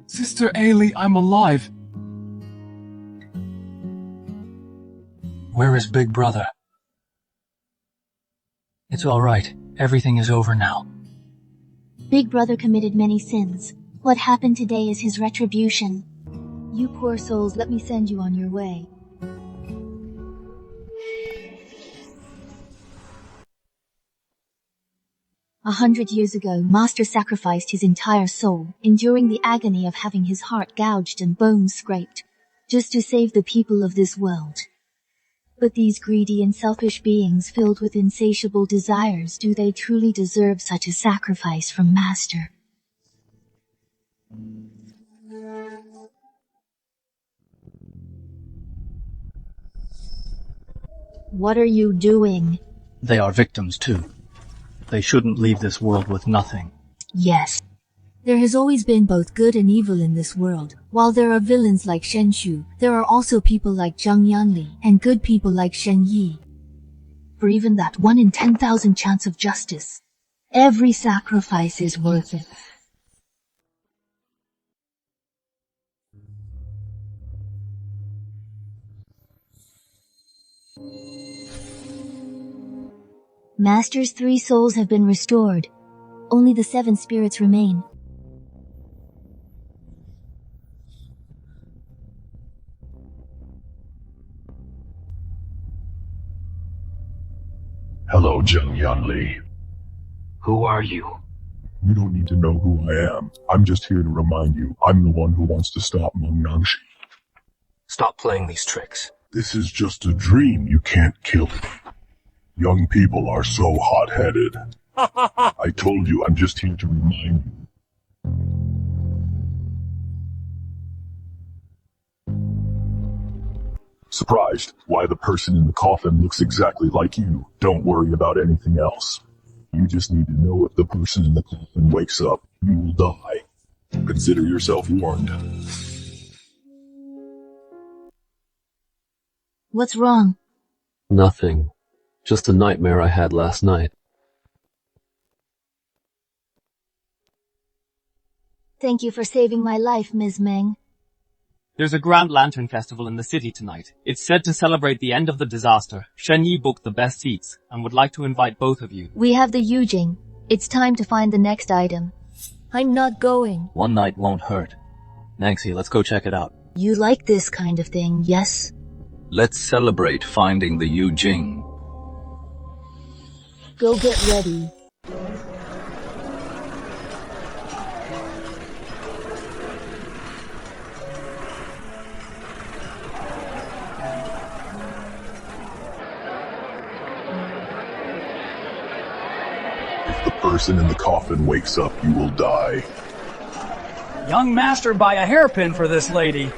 Sister Ailey, I'm alive. Where is Big Brother? It's all right. Everything is over now. Big Brother committed many sins. What happened today is his retribution. You poor souls, let me send you on your way. 100 years ago, Master sacrificed his entire soul, enduring the agony of having his heart gouged and bones scraped, just to save the people of this world. But these greedy and selfish beings filled with insatiable desires, do they truly deserve such a sacrifice from Master? What are you doing? They are victims too. They shouldn't leave this world with nothing. Yes. There has always been both good and evil in this world. While there are villains like Shen Shu, there are also people like Zhang Yanli and good people like Shen Yi. For even that 1 in 10,000 chance of justice, every sacrifice is worth it. Master's 3 souls have been restored. Only the 7 spirits remain. Hello, Zhang Yanli. Who are you? You don't need to know who I am. I'm just here to remind you, I'm the one who wants to stop Meng Nangxi. Stop playing these tricks. This is just a dream. You can't kill it. Young people are so hot-headed. I told you, I'm just here to remind you. Surprised? Why, the person in the coffin looks exactly like you. Don't worry about anything else. You just need to know if the person in the coffin wakes up, you will die. Consider yourself warned. What's wrong? Nothing. Just a nightmare I had last night. Thank you for saving my life, Ms. Meng. There's a Grand Lantern Festival in the city tonight. It's said to celebrate the end of the disaster. Shen Yi booked the best seats and would like to invite both of you. We have the Yujing. It's time to find the next item. I'm not going. One night won't hurt. Nangxi, let's go check it out. You like this kind of thing, yes? Let's celebrate finding the Yujing. Go get ready. If the person in the coffin wakes up, you will die. Young master, buy a hairpin for this lady.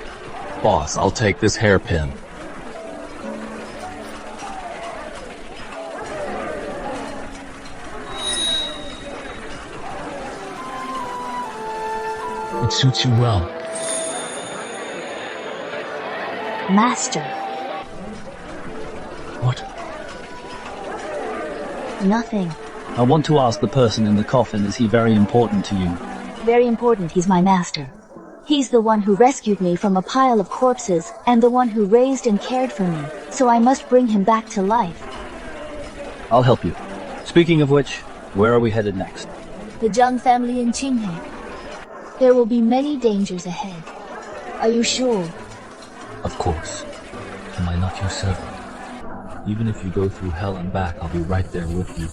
Boss, I'll take this hairpin. It suits you well. Master. What? Nothing. I want to ask the person in the coffin, is he very important to you? Very important, he's my master. He's the one who rescued me from a pile of corpses, and the one who raised and cared for me, so I must bring him back to life. I'll help you. Speaking of which, where are we headed next? The Zhang family in Qinghe. There will be many dangers ahead. Are you sure? Of course. Am I not your servant? Even if you go through hell and back, I'll be right there with you.